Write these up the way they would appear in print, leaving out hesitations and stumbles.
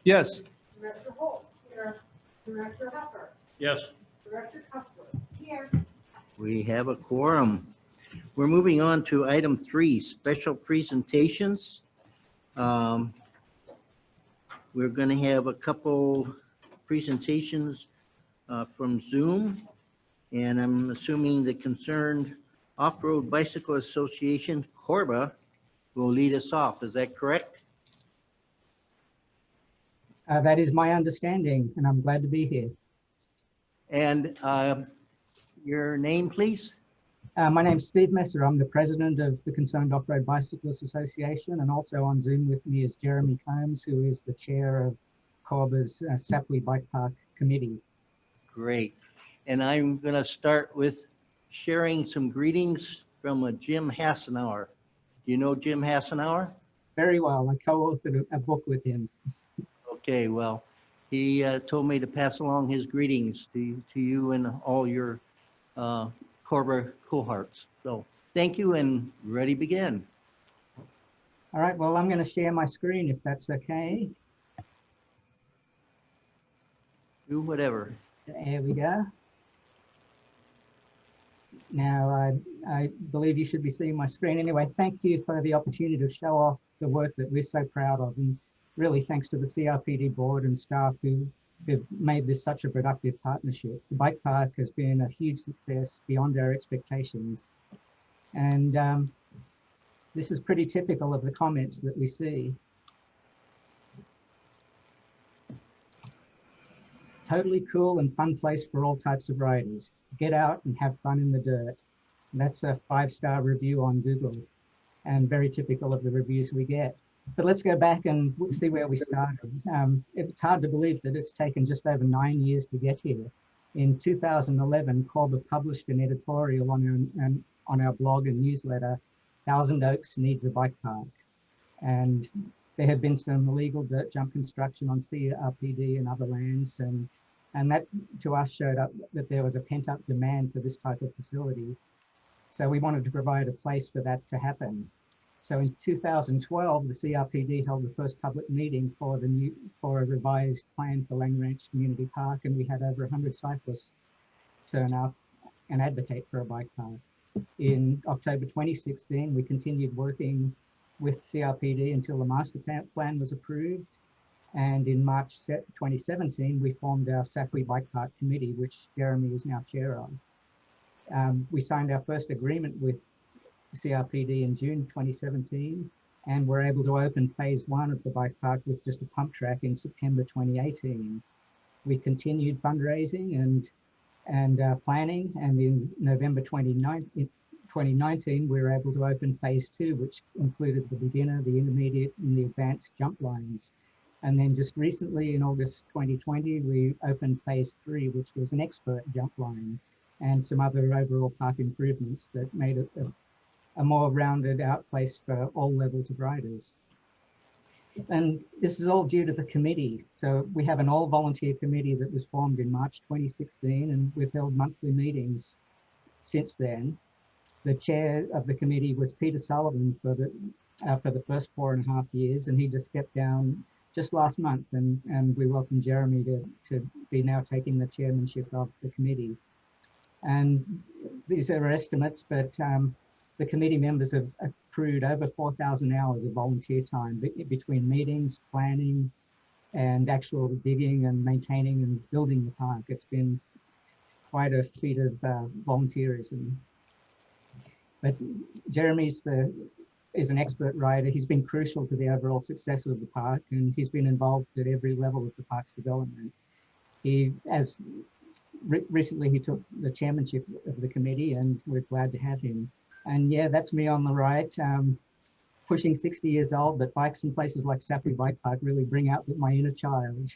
Yes. Director Holt. Here. Director Huffer. Yes. Director Custer. Here. We have a quorum. We're moving on to item 3, special presentations. We're going to have a couple presentations from Zoom, and I'm assuming the Concerned Off-Road Bicycle Association, Corba, will lead us off. Is that correct? That is my understanding, and I'm glad to be here. And your name, please? My name's Steve Messer. I'm the president of the Concerned Off-Road Bicyclists Association, and also on Zoom with me is Jeremy Combs, who is the chair of Corba's Sapwe Bike Park Committee. Great. And I'm going to start with sharing some greetings from Jim Hassenauer. Do you know Jim Hassenauer? Very well. I co-authored a book with him. Okay, well, he told me to pass along his greetings to you and all your Corba cohorts. So thank you, and ready begin. All right, well, I'm going to share my screen if that's okay. Do whatever. There we go. Now, I believe you should be seeing my screen. Anyway, thank you for the opportunity to show off the work that we're so proud of. And really thanks to the CRPD board and staff who have made this such a productive partnership. The bike park has been a huge success beyond our expectations. And this is pretty typical of the comments that we see. Totally cool and fun place for all types of riders. Get out and have fun in the dirt. And that's a 5-star review on Google, and very typical of the reviews we get. But let's go back and see where we started. It's hard to believe that it's taken just over 9 years to get here. In 2011, Corba published an editorial on our blog and newsletter, Thousand Oaks Needs a Bike Park. And there had been some illegal dirt jump construction on CRPD and other lands, and that to us showed up that there was a pent-up demand for this type of facility. So we wanted to provide a place for that to happen. So in 2012, the CRPD held the first public meeting for a revised plan for Lang Ranch Community Park, and we had over 100 cyclists turn up and advocate for a bike park. In October 2016, we continued working with CRPD until the master plan was approved. And in March 2017, we formed our Sapwe Bike Park Committee, which Jeremy is now chair of. We signed our first agreement with CRPD in June 2017, and we're able to open phase 1 of the bike park with just a pump track in September 2018. We continued fundraising and planning, and in November 2019, we were able to open phase 2, which included the beginner, the intermediate, and the advanced jump lines. And then just recently, in August 2020, we opened phase 3, which was an expert jump line and some other overall park improvements that made it a more rounded out place for all levels of riders. And this is all due to the committee. So we have an all volunteer committee that was formed in March 2016, and we've held monthly meetings since then. The chair of the committee was Peter Sullivan for the first 4.5 years, and he just stepped down just last month, and we welcome Jeremy to be now taking the chairmanship of the committee. And these are estimates, but the committee members have accrued over 4,000 hours of volunteer time between meetings, planning, and actual digging and maintaining and building the park. It's been quite a feat of volunteerism. But Jeremy's is an expert rider. He's been crucial to the overall success of the park, and he's been involved at every level of the park's development. Recently he took the chairmanship of the committee, and we're glad to have him. And yeah, that's me on the right, pushing 60 years old, but bikes in places like Sapwe Bike Park really bring out my inner child.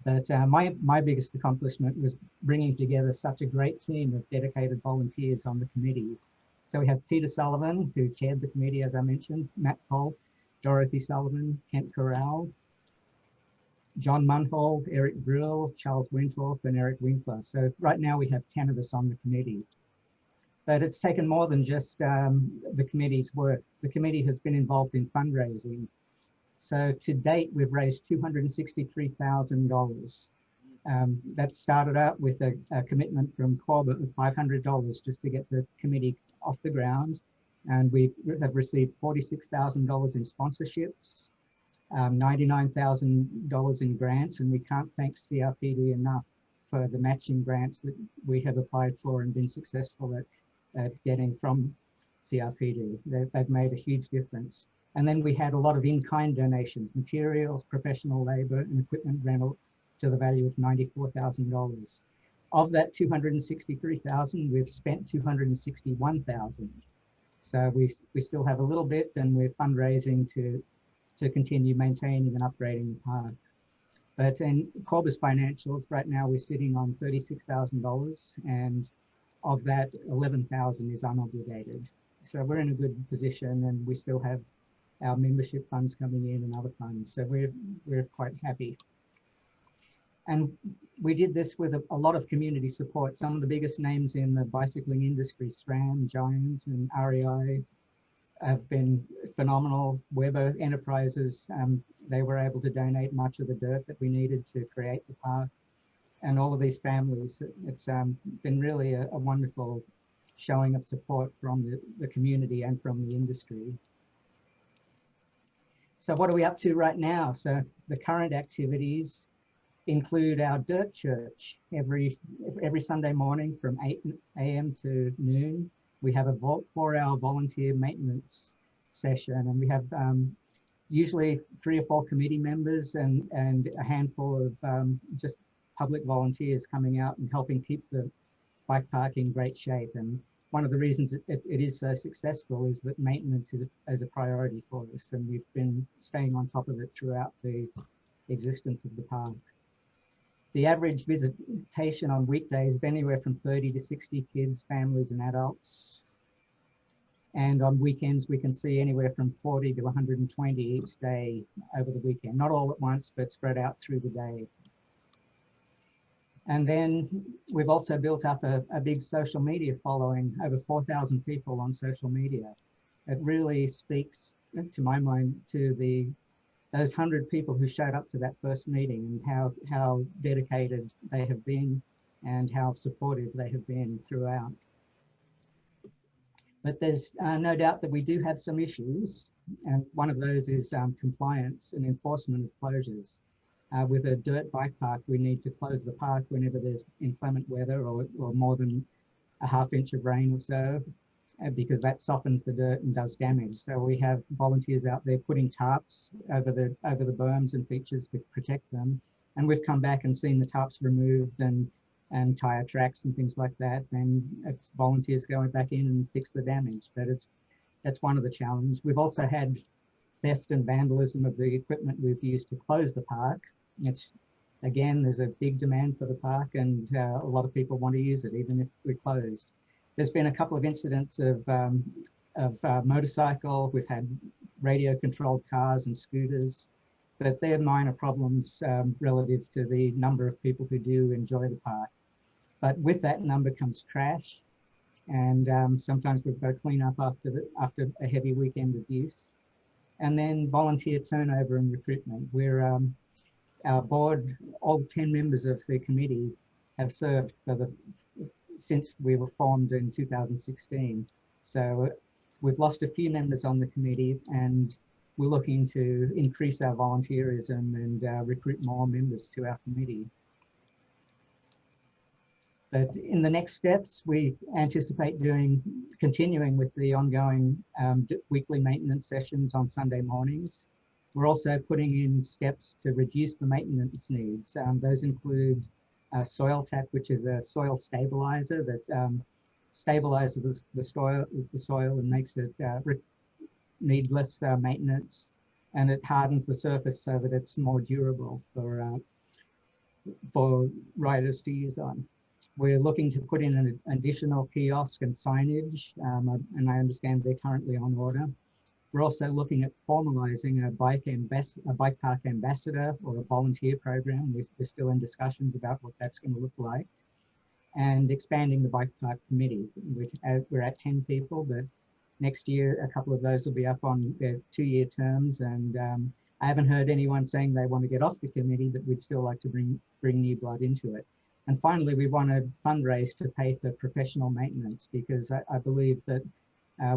But my biggest accomplishment was bringing together such a great team of dedicated volunteers on the committee. So we have Peter Sullivan, who chaired the committee, as I mentioned, Matt Cole, Dorothy Sullivan, Kent Corral, John Munhall, Eric Brill, Charles Wintorf, and Eric Winkler. So right now we have 10 of us on the committee. But it's taken more than just the committee's work. The committee has been involved in fundraising. So to date, we've raised $263,000. That started out with a commitment from Corbett of $500 just to get the committee off the ground. And we have received $46,000 in sponsorships, $99,000 in grants, and we can't thank CRPD enough for the matching grants that we have applied for and been successful at getting from CRPD. They've made a huge difference. And then we had a lot of in-kind donations, materials, professional labor, and equipment rental to the value of $94,000. Of that $263,000, we've spent $261,000. So we still have a little bit, and we're fundraising to continue maintaining and upgrading the park. But in Corbus financials, right now we're sitting on $36,000, and of that, $11,000 is unobligated. So we're in a good position, and we still have our membership funds coming in and other funds. So we're quite happy. And we did this with a lot of community support. Some of the biggest names in the bicycling industry, SRAM, Giant, and REI, have been phenomenal. Weber Enterprises, they were able to donate much of the dirt that we needed to create the park. And all of these families, it's been really a wonderful showing of support from the community and from the industry. So what are we up to right now? So the current activities include our dirt church. Every Sunday morning from 8 a.m. to noon, we have a 4-hour volunteer maintenance session, and we have usually 3 or 4 committee members and a handful of just public volunteers coming out and helping keep the bike park in great shape. And one of the reasons it is so successful is that maintenance is a priority for us, and we've been staying on top of it throughout the existence of the park. The average visitation on weekdays is anywhere from 30 to 60 kids, families, and adults. And on weekends, we can see anywhere from 40 to 120 each day over the weekend. Not all at once, but spread out through the day. And then we've also built up a big social media following, over 4,000 people on social media. It really speaks, to my mind, to those 100 people who showed up to that first meeting and how dedicated they have been and how supportive they have been throughout. But there's no doubt that we do have some issues, and one of those is compliance and enforcement of closures. With a dirt bike park, we need to close the park whenever there's inclement weather or more than a ½ inch of rain or so, because that softens the dirt and does damage. So we have volunteers out there putting tarps over the berms and features to protect them. And we've come back and seen the tarps removed and tire tracks and things like that. And it's volunteers going back in and fix the damage. But that's one of the challenges. We've also had theft and vandalism of the equipment we've used to close the park. Again, there's a big demand for the park, and a lot of people want to use it, even if we're closed. There's been a couple of incidents of motorcycle. We've had radio-controlled cars and scooters, but they're minor problems relative to the number of people who do enjoy the park. But with that number comes trash, and sometimes we've got to clean up after a heavy weekend of use. And then volunteer turnover and recruitment. Our board, all 10 members of the committee have served since we were formed in 2016. So we've lost a few members on the committee, and we're looking to increase our volunteerism and recruit more members to our committee. But in the next steps, we anticipate continuing with the ongoing weekly maintenance sessions on Sunday mornings. We're also putting in steps to reduce the maintenance needs. Those include Soil Tap, which is a soil stabilizer that stabilizes the soil and makes it need less maintenance, and it hardens the surface so that it's more durable for riders to use on. We're looking to put in an additional kiosk and signage, and I understand they're currently on order. We're also looking at formalizing a bike park ambassador or a volunteer program. We're still in discussions about what that's going to look like. And expanding the bike park committee, which we're at 10 people, but next year, a couple of those will be up on their 2-year terms, and I haven't heard anyone saying they want to get off the committee, but we'd still like to bring new blood into it. And finally, we want to fundraise to pay for professional maintenance, because I believe that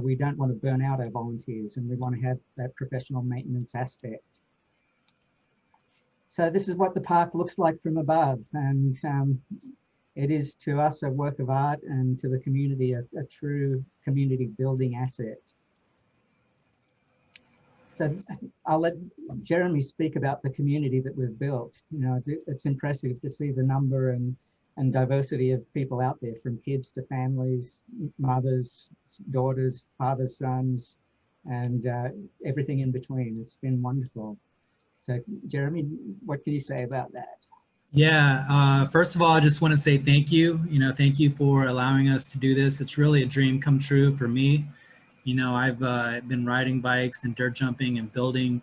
we don't want to burn out our volunteers, and we want to have that professional maintenance aspect. So this is what the park looks like from above, and it is to us a work of art, and to the community a true community building asset. So I'll let Jeremy speak about the community that we've built. You know, it's impressive to see the number and diversity of people out there, from kids to families, mothers, daughters, fathers, sons, and everything in between. It's been wonderful. So Jeremy, what can you say about that? Yeah, first of all, I just want to say thank you. You know, thank you for allowing us to do this. It's really a dream come true for me. You know, I've been riding bikes and dirt jumping and building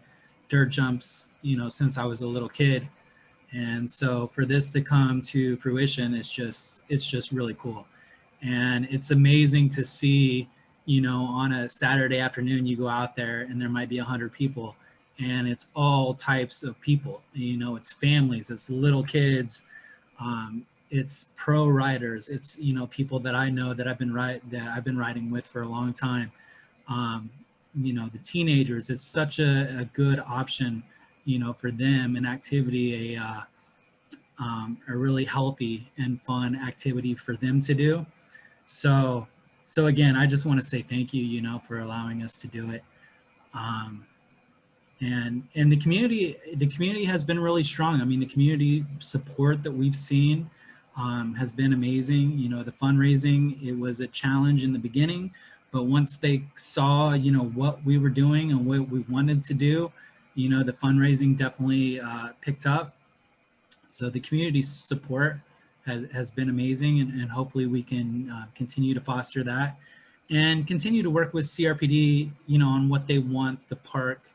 dirt jumps, you know, since I was a little kid. And so for this to come to fruition, it's just really cool. And it's amazing to see, you know, on a Saturday afternoon, you go out there and there might be 100 people, and it's all types of people. You know, it's families, it's little kids, it's pro riders, it's, you know, people that I know that I've been riding with for a long time. You know, the teenagers, it's such a good option, you know, for them, an activity, a really healthy and fun activity for them to do. So again, I just want to say thank you, you know, for allowing us to do it. And the community has been really strong. I mean, the community support that we've seen has been amazing. You know, the fundraising, it was a challenge in the beginning, but once they saw, you know, what we were doing and what we wanted to do, you know, the fundraising definitely picked up. So the community support has been amazing, and hopefully we can continue to foster that and continue to work with CRPD, you know, on what they want the park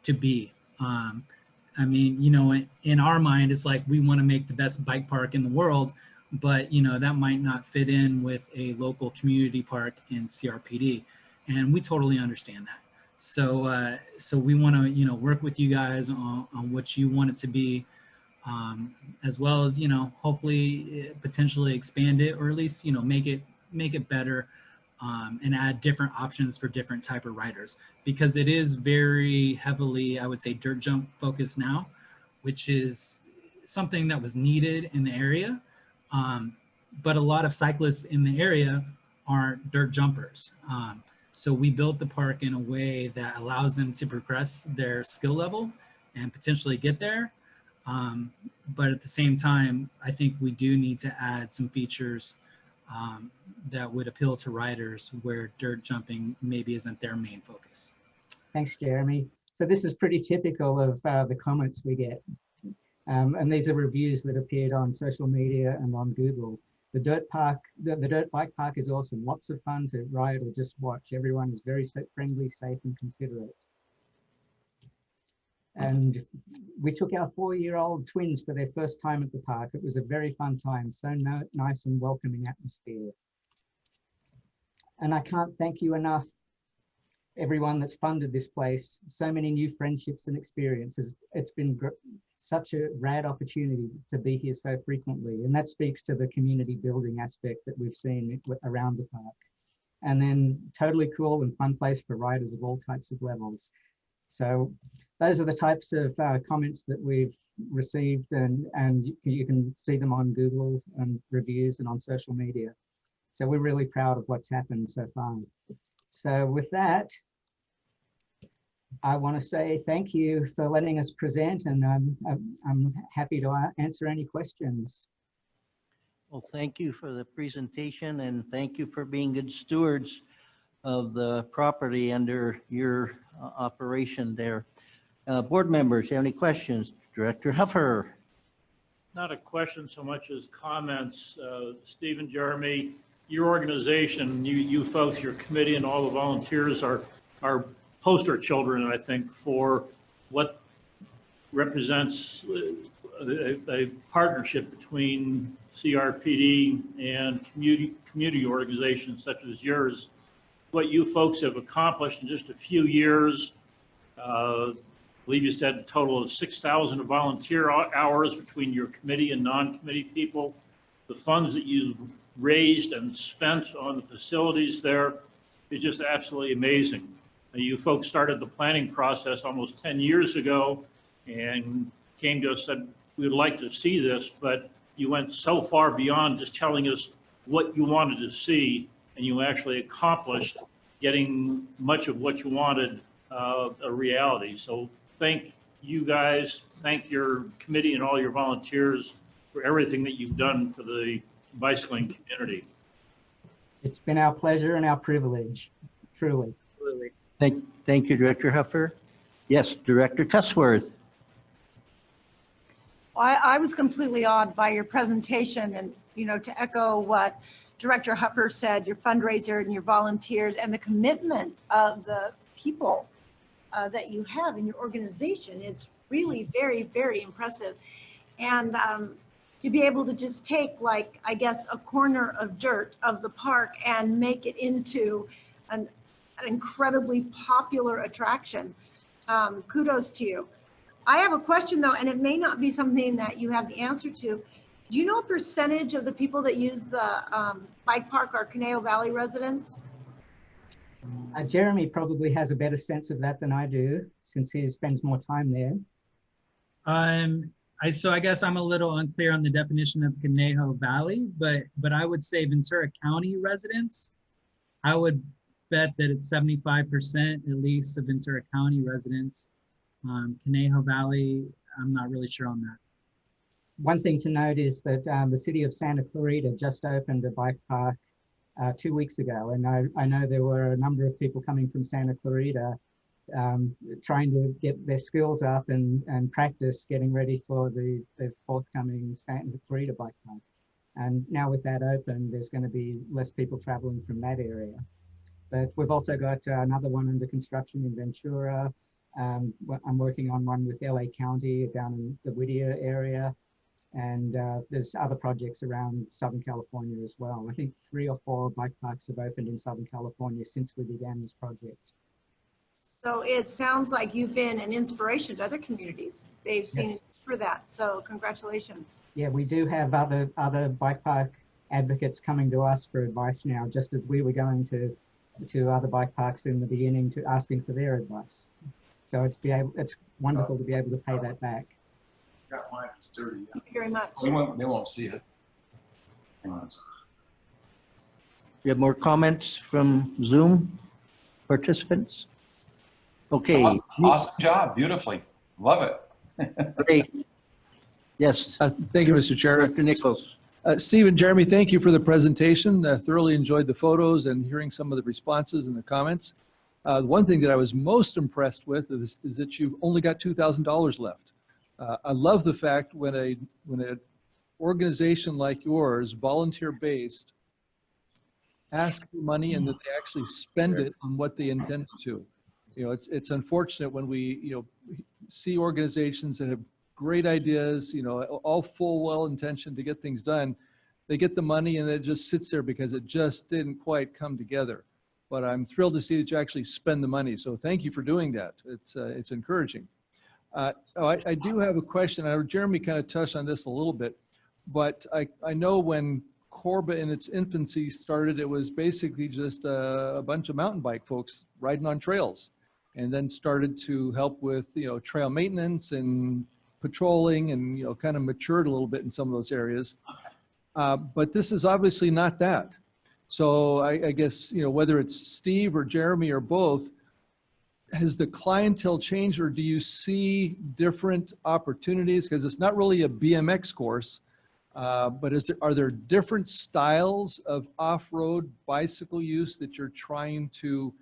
to be. I mean, you know, in our mind, it's like we want to make the best bike park in the world, but, you know, that might not fit in with a local community park in CRPD. And we totally understand that. So, so we want to, you know, work with you guys on what you want it to be, as well as, you know, hopefully potentially expand it, or at least, you know, make it better, and add different options for different type of riders, because it is very heavily, I would say, dirt jump focused now, which is something that was needed in the area. But a lot of cyclists in the area aren't dirt jumpers. So we built the park in a way that allows them to progress their skill level and potentially get there. But at the same time, I think we do need to add some features that would appeal to riders where dirt jumping maybe isn't their main focus. Thanks, Jeremy. So this is pretty typical of the comments we get. And these are reviews that appeared on social media and on Google. The dirt bike park is awesome. Lots of fun to ride or just watch. Everyone is very friendly, safe, and considerate. And we took our 4-year-old twins for their first time at the park. It was a very fun time, so nice and welcoming atmosphere. And I can't thank you enough, everyone that's funded this place. So many new friendships and experiences. It's been such a rad opportunity to be here so frequently. And that speaks to the community building aspect that we've seen around the park. And then totally cool and fun place for riders of all types of levels. So those are the types of comments that we've received, and you can see them on Google and reviews and on social media. So we're really proud of what's happened so far. So with that, I want to say thank you for letting us present, and I'm happy to answer any questions. Well, thank you for the presentation, and thank you for being good stewards of the property under your operation there. Board members, have any questions? Director Huffer. Not a question so much as comments. Stephen, Jeremy, your organization, you folks, your committee, and all the volunteers are poster children, I think, for what represents a partnership between CRPD and community organizations such as yours. What you folks have accomplished in just a few years, believe you said a total of 6,000 volunteer hours between your committee and non-committee people. The funds that you've raised and spent on the facilities there is just absolutely amazing. You folks started the planning process almost 10 years ago and came to us and said, we would like to see this, but you went so far beyond just telling us what you wanted to see, and you actually accomplished getting much of what you wanted a reality. So thank you guys, thank your committee and all your volunteers for everything that you've done for the bicycling community. It's been our pleasure and our privilege, truly. Absolutely. Thank you, Director Huffer. Yes, Director Cusworth. I was completely awed by your presentation, and, you know, to echo what Director Huffer said, your fundraiser and your volunteers and the commitment of the people that you have in your organization. It's really very, very impressive. And to be able to just take, like, I guess, a corner of dirt of the park and make it into an incredibly popular attraction. Kudos to you. I have a question though, and it may not be something that you have the answer to. Do you know a percentage of the people that use the bike park are Conejo Valley residents? Jeremy probably has a better sense of that than I do, since he spends more time there. So I guess I'm a little unclear on the definition of Conejo Valley, but I would say Ventura County residents. I would bet that it's 75% at least of Ventura County residents. Conejo Valley, I'm not really sure on that. One thing to note is that the city of Santa Clarita just opened a bike park 2 weeks ago. And I know there were a number of people coming from Santa Clarita trying to get their skills up and practice getting ready for the forthcoming Santa Clarita bike park. And now with that open, there's going to be less people traveling from that area. But we've also got another one under construction in Ventura. I'm working on one with LA County down in the Whittier area. And there's other projects around Southern California as well. I think 3 or 4 bike parks have opened in Southern California since we began this project. So it sounds like you've been an inspiration to other communities. They've seen Yes. for that. So congratulations. Yeah, we do have other bike park advocates coming to us for advice now, just as we were going to other bike parks in the beginning to asking for their advice. So it's wonderful to be able to pay that back. Got mine, it's dirty. Thank you very much. They won't see it. Hang on. You have more comments from Zoom participants? Okay. Awesome job, beautifully. Love it. Great. Yes, Thank you, Mr. Chair. Director Nichols. Steve and Jeremy, thank you for the presentation. Thoroughly enjoyed the photos and hearing some of the responses and the comments. The one thing that I was most impressed with is that you've only got $2,000 left. I love the fact when an organization like yours, volunteer-based, asks for money and that they actually spend it on what they intended to. You know, it's unfortunate when we see organizations that have great ideas, all full well-intentioned to get things done. They get the money and it just sits there because it just didn't quite come together. But I'm thrilled to see that you actually spend the money. So thank you for doing that. It's encouraging. I do have a question. Jeremy kind of touched on this a little bit, but I know when Corba in its infancy started, it was basically just a bunch of mountain bike folks riding on trails, and then started to help with trail maintenance and patrolling, and kind of matured a little bit in some of those areas. But this is obviously not that. So I guess whether it's Steve or Jeremy or both, has the clientele changed, or do you see different opportunities? Because it's not really a BMX course, but are there different styles of off-road bicycle use that you're trying to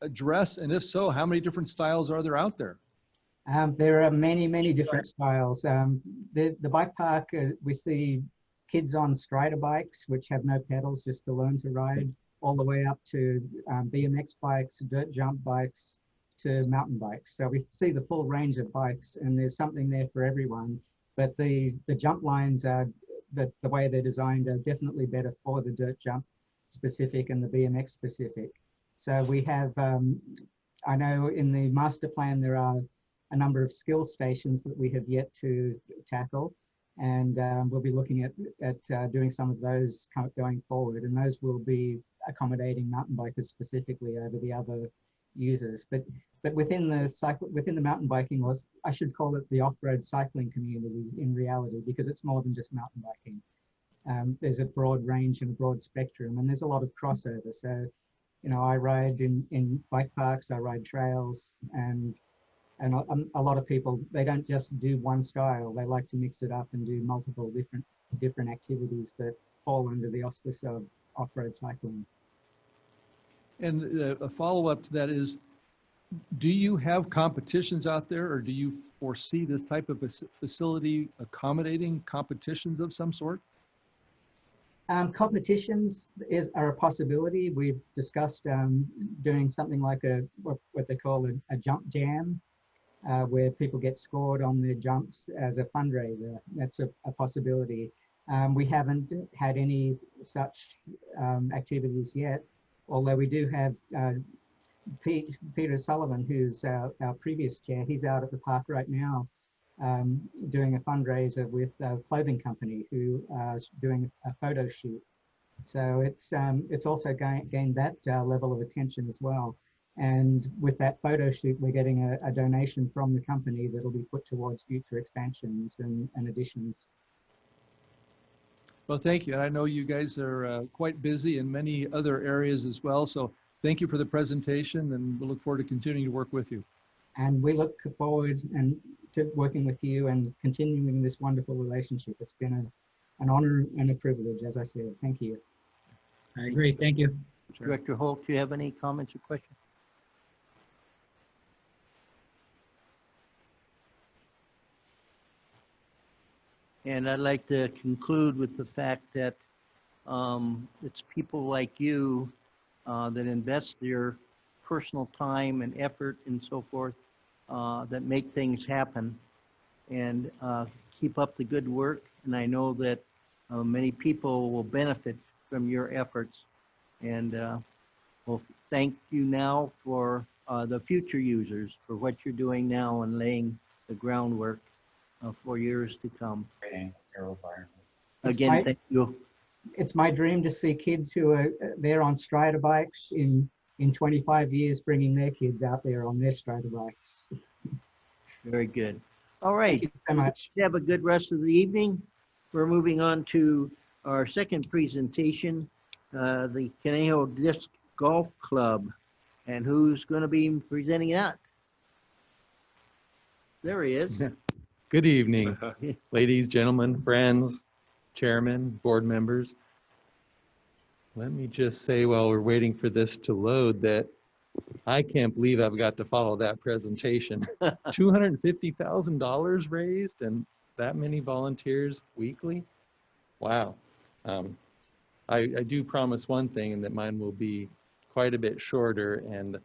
address? And if so, how many different styles are there out there? There are many, many different styles. The bike park, we see kids on strider bikes, which have no pedals, just to learn to ride, all the way up to BMX bikes, dirt jump bikes, to mountain bikes. So we see the full range of bikes, and there's something there for everyone. But the jump lines are, the way they're designed, are definitely better for the dirt jump specific and the BMX specific. So we have, I know in the master plan there are a number of skill stations that we have yet to tackle. And we'll be looking at doing some of those going forward. And those will be accommodating mountain bikers specifically over the other users. But within the mountain biking, or I should call it the off-road cycling community in reality, because it's more than just mountain biking. There's a broad range and a broad spectrum, and there's a lot of crossover. So, you know, I ride in bike parks, I ride trails, and a lot of people, they don't just do one style. They like to mix it up and do multiple different activities that fall under the auspice of off-road cycling. And a follow-up to that is, do you have competitions out there, or do you foresee this type of facility accommodating competitions of some sort? Competitions are a possibility. We've discussed doing something like what they call a jump jam, where people get scored on their jumps as a fundraiser. That's a possibility. We haven't had any such activities yet, although we do have Peter Sullivan, who's our previous chair. He's out at the park right now doing a fundraiser with a clothing company who is doing a photo shoot. So it's also gained that level of attention as well. And with that photo shoot, we're getting a donation from the company that'll be put towards future expansions and additions. Well, thank you. I know you guys are quite busy in many other areas as well. So thank you for the presentation, and we'll look forward to continuing to work with you. And we look forward to working with you and continuing this wonderful relationship. It's been an honor and a privilege, as I said. Thank you. I agree. Thank you. Director Holt, do you have any comments or questions? And I'd like to conclude with the fact that it's people like you that invest their personal time and effort and so forth that make things happen, and keep up the good work. And I know that many people will benefit from your efforts. And we'll thank you now for the future users for what you're doing now and laying the groundwork for years to come. Again, thank you. It's my dream to see kids who are there on Strider bikes in 25 years, bringing their kids out there on their Strider bikes. Very good. All right. Thank you so much. Have a good rest of the evening. We're moving on to our second presentation, the Conejo Disc Golf Club. And who's going to be presenting that? There he is. Good evening, ladies, gentlemen, friends, chairman, board members. Let me just say while we're waiting for this to load that I can't believe I've got to follow that presentation. $250,000 raised and that many volunteers weekly. Wow. I do promise one thing, and that mine will be quite a bit shorter, and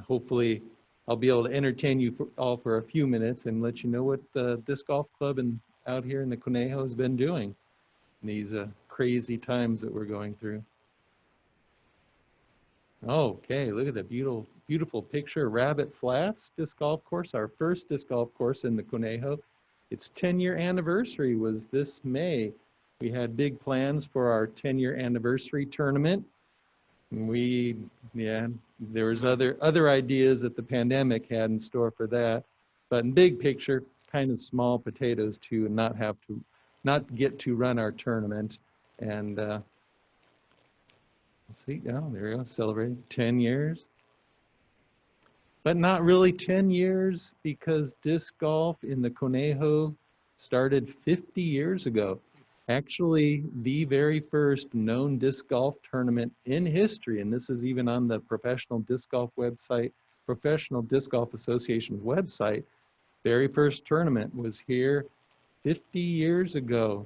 hopefully I'll be able to entertain you all for a few minutes and let you know what the Disc Golf Club out here in the Conejo has been doing in these crazy times that we're going through. Okay, look at the beautiful picture. Rabbit Flats Disc Golf Course, our first disc golf course in the Conejo. Its 10-year anniversary was this May. We had big plans for our 10-year anniversary tournament. There was other ideas that the pandemic had in store for that, but in big picture, kind of small potatoes to not get to run our tournament. And let's see, there we go, celebrating 10 years. But not really 10 years, because disc golf in the Conejo started 50 years ago. Actually, the very first known disc golf tournament in history, and this is even on the Professional Disc Golf website, Professional Disc Golf Association's website, very first tournament was here 50 years ago.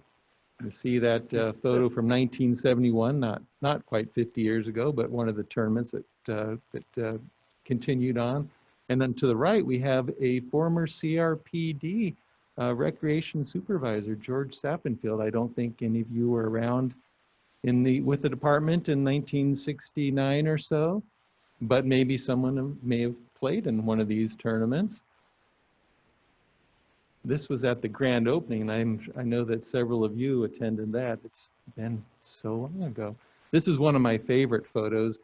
You see that photo from 1971, not quite 50 years ago, but one of the tournaments that continued on. And then to the right, we have a former CRPD recreation supervisor, George Sappenfield. I don't think any of you were around with the department in 1969 or so, but maybe someone may have played in one of these tournaments. this was at the grand opening, and I know that several of you attended that. It's been so long ago. This is one of my favorite photos.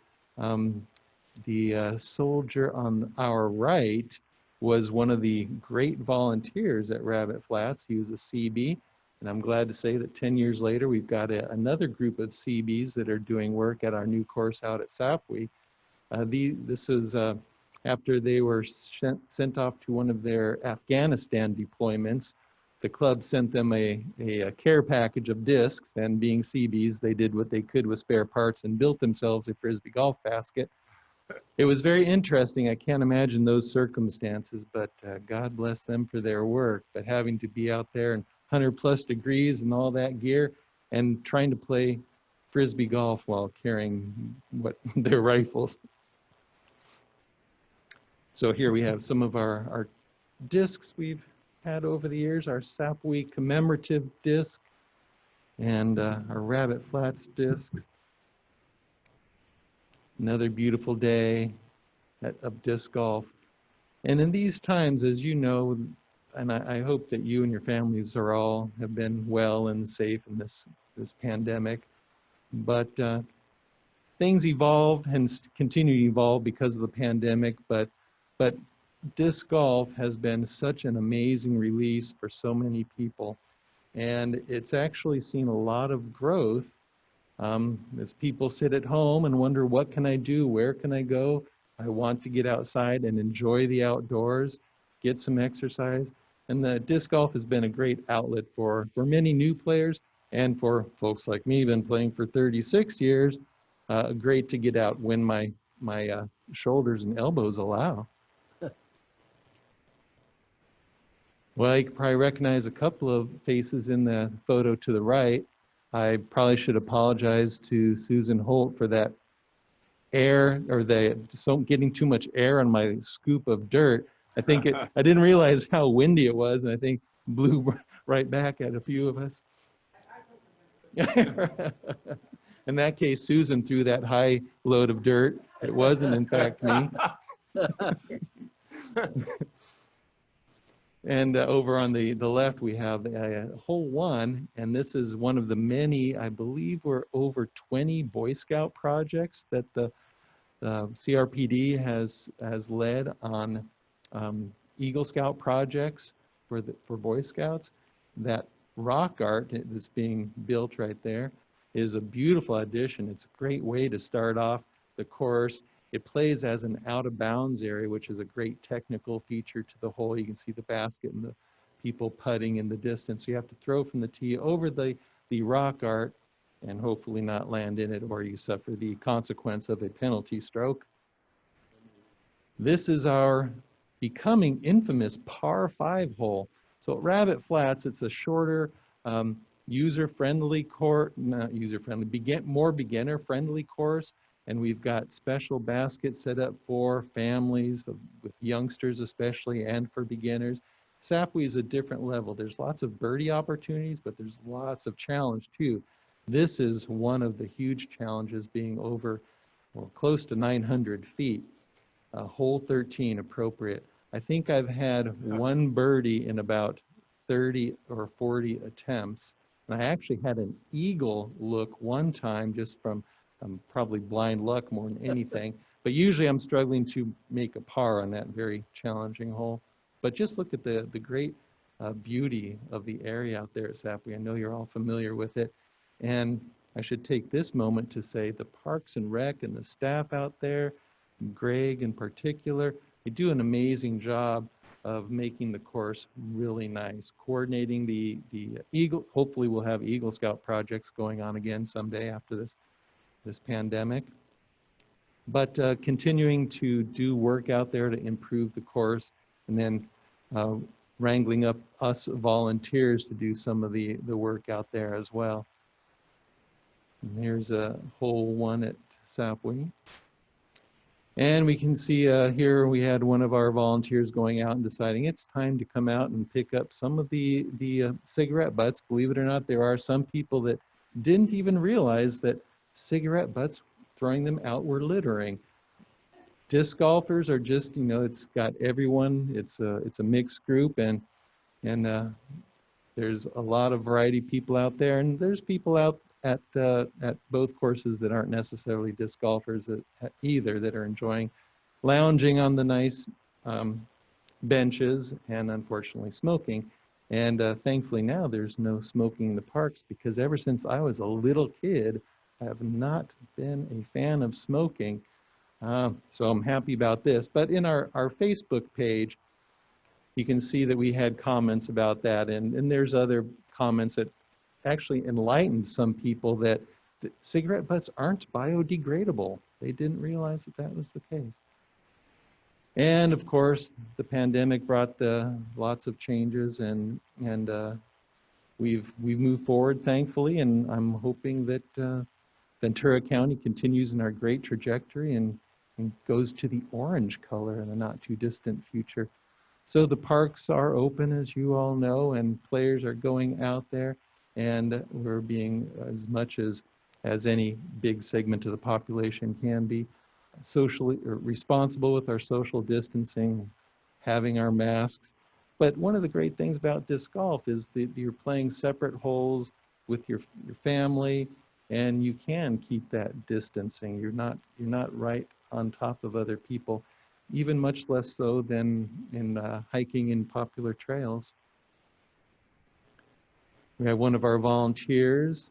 The soldier on our right was one of the great volunteers at Rabbit Flats. He was a CB, and I'm glad to say that 10 years later, we've got another group of CBs that are doing work at our new course out at Sapwe. This was after they were sent off to one of their Afghanistan deployments. The club sent them a care package of discs, and being CBs, they did what they could with spare parts and built themselves a Frisbee golf basket. It was very interesting. I can't imagine those circumstances, but God bless them for their work. But having to be out there in 100+ degrees and all that gear and trying to play Frisbee golf while carrying their rifles. So here we have some of our discs we've had over the years, our Sapwe commemorative disc and our Rabbit Flats discs. Another beautiful day of disc golf. And in these times, as you know, and I hope that you and your families have been well and safe in this pandemic, but things evolved and continue to evolve because of the pandemic, but disc golf has been such an amazing release for so many people. And it's actually seen a lot of growth as people sit at home and wonder, what can I do? Where can I go? I want to get outside and enjoy the outdoors, get some exercise. And the disc golf has been a great outlet for many new players, and for folks like me, been playing for 36 years, great to get out when my shoulders and elbows allow. Well, you can probably recognize a couple of faces in the photo to the right. I probably should apologize to Susan Holt for that air, or getting too much air on my scoop of dirt. I think I didn't realize how windy it was, and I think blew right back at a few of us. In that case, Susan threw that high load of dirt. It wasn't, in fact, me. And over on the left, we have hole 1, and this is one of the many, I believe we're over 20 Boy Scout projects that the CRPD has led on Eagle Scout projects for Boy Scouts. That rock art that's being built right there is a beautiful addition. It's a great way to start off the course. It plays as an out-of-bounds area, which is a great technical feature to the hole. You can see the basket and the people putting in the distance. You have to throw from the tee over the rock art and hopefully not land in it, or you suffer the consequence of a penalty stroke. This is our becoming infamous par 5 hole. So at Rabbit Flats, it's a shorter, user-friendly course, not user-friendly, more beginner-friendly course. And we've got special baskets set up for families, with youngsters especially, and for beginners. Sapwe is a different level. There's lots of birdie opportunities, but there's lots of challenge too. This is one of the huge challenges, being over, well, close to 900 feet. Hole 13 appropriate. I think I've had one birdie in about 30 or 40 attempts. And I actually had an eagle look one time, just from probably blind luck more than anything. But usually I'm struggling to make a par on that very challenging hole. But just look at the great beauty of the area out there at Sapwe. I know you're all familiar with it. And I should take this moment to say the Parks and Rec and the staff out there, Greg in particular, they do an amazing job of making the course really nice, coordinating the Eagle. Hopefully we'll have Eagle Scout projects going on again someday after this pandemic. But continuing to do work out there to improve the course, and then wrangling up us volunteers to do some of the work out there as well. And here's a hole 1 at Sapwe. And we can see here we had one of our volunteers going out and deciding it's time to come out and pick up some of the cigarette butts. Believe it or not, there are some people that didn't even realize that cigarette butts, throwing them out, were littering. Disc golfers are just, it's got everyone. It's a mixed group, and And there's a lot of variety of people out there, and there's people out at both courses that aren't necessarily disc golfers either, that are enjoying lounging on the nice benches and unfortunately smoking. And thankfully now there's no smoking in the parks, because ever since I was a little kid, I have not been a fan of smoking. So I'm happy about this. But in our Facebook page, you can see that we had comments about that. And there's other comments that actually enlightened some people that cigarette butts aren't biodegradable. They didn't realize that that was the case. And of course, the pandemic brought lots of changes, and we've moved forward, thankfully, and I'm hoping that Ventura County continues in our great trajectory and goes to the orange color in the not too distant future. So the parks are open, as you all know, and players are going out there, and we're being, as much as any big segment of the population can be, socially or responsible with our social distancing, having our masks. But one of the great things about disc golf is that you're playing separate holes with your family, and you can keep that distancing. You're not right on top of other people, even much less so than in hiking in popular trails. We have one of our volunteers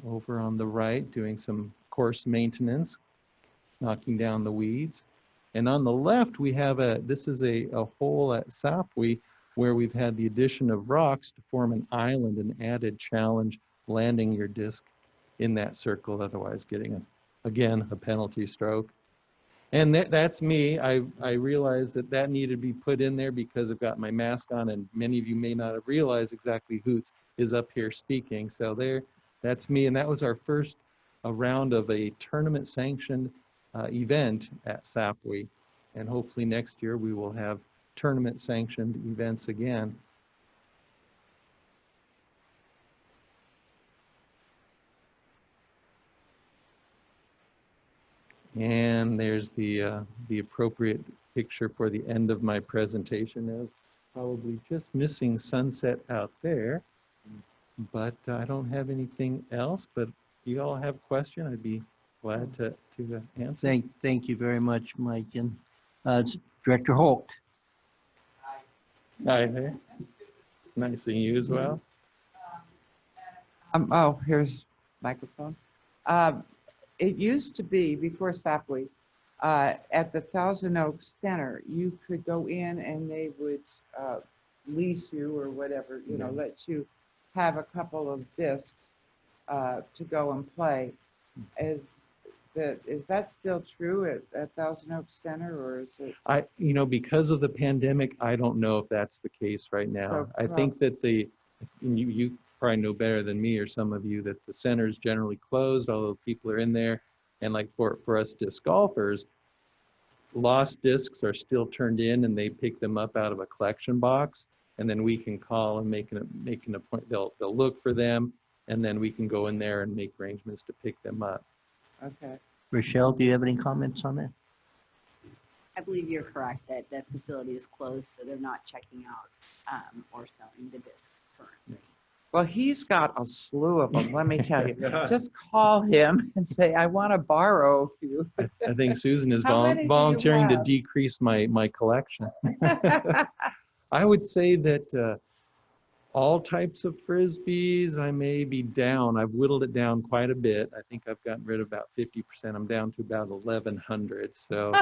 over on the right doing some course maintenance, knocking down the weeds. And on the left, we have this is a hole at Sapwe where we've had the addition of rocks to form an island, an added challenge, landing your disc in that circle, otherwise getting, again, a penalty stroke. And that's me. I realized that needed to be put in there because I've got my mask on, and many of you may not have realized exactly who is up here speaking. So that's me, and that was our first round of a tournament sanctioned event at Sapwe, and hopefully next year we will have tournament sanctioned events again. And there's the appropriate picture for the end of my presentation. Is probably just missing sunset out there, but I don't have anything else. But if you all have a question, I'd be glad to answer. Thank you very much, Mike. And Director Holt. Hi there. Nice seeing you as well. Oh, here's microphone. It used to be, before Sapwe, at the Thousand Oaks Center, you could go in and they would lease you or whatever, let you have a couple of discs to go and play. Is that still true at Thousand Oaks Center, or is it? Because of the pandemic, I don't know if that's the case right now. So, I think that you probably know better than me, or some of you, that the center is generally closed, although people are in there. And like for us disc golfers, lost discs are still turned in, and they pick them up out of a collection box, and then we can call and make an appointment. They'll look for them, and then we can go in there and make arrangements to pick them up. Okay. Rochelle, do you have any comments on that? I believe you're correct that the facility is closed, so they're not checking out or selling the disc currently. Well, he's got a slew of them, let me tell you. Just call him and say, I want to borrow a few. I think Susan is How many do you volunteering to have? decrease my collection. I would say that all types of Frisbees, I may be down. I've whittled it down quite a bit. I think I've gotten rid of about 50%. I'm down to about 1,100. So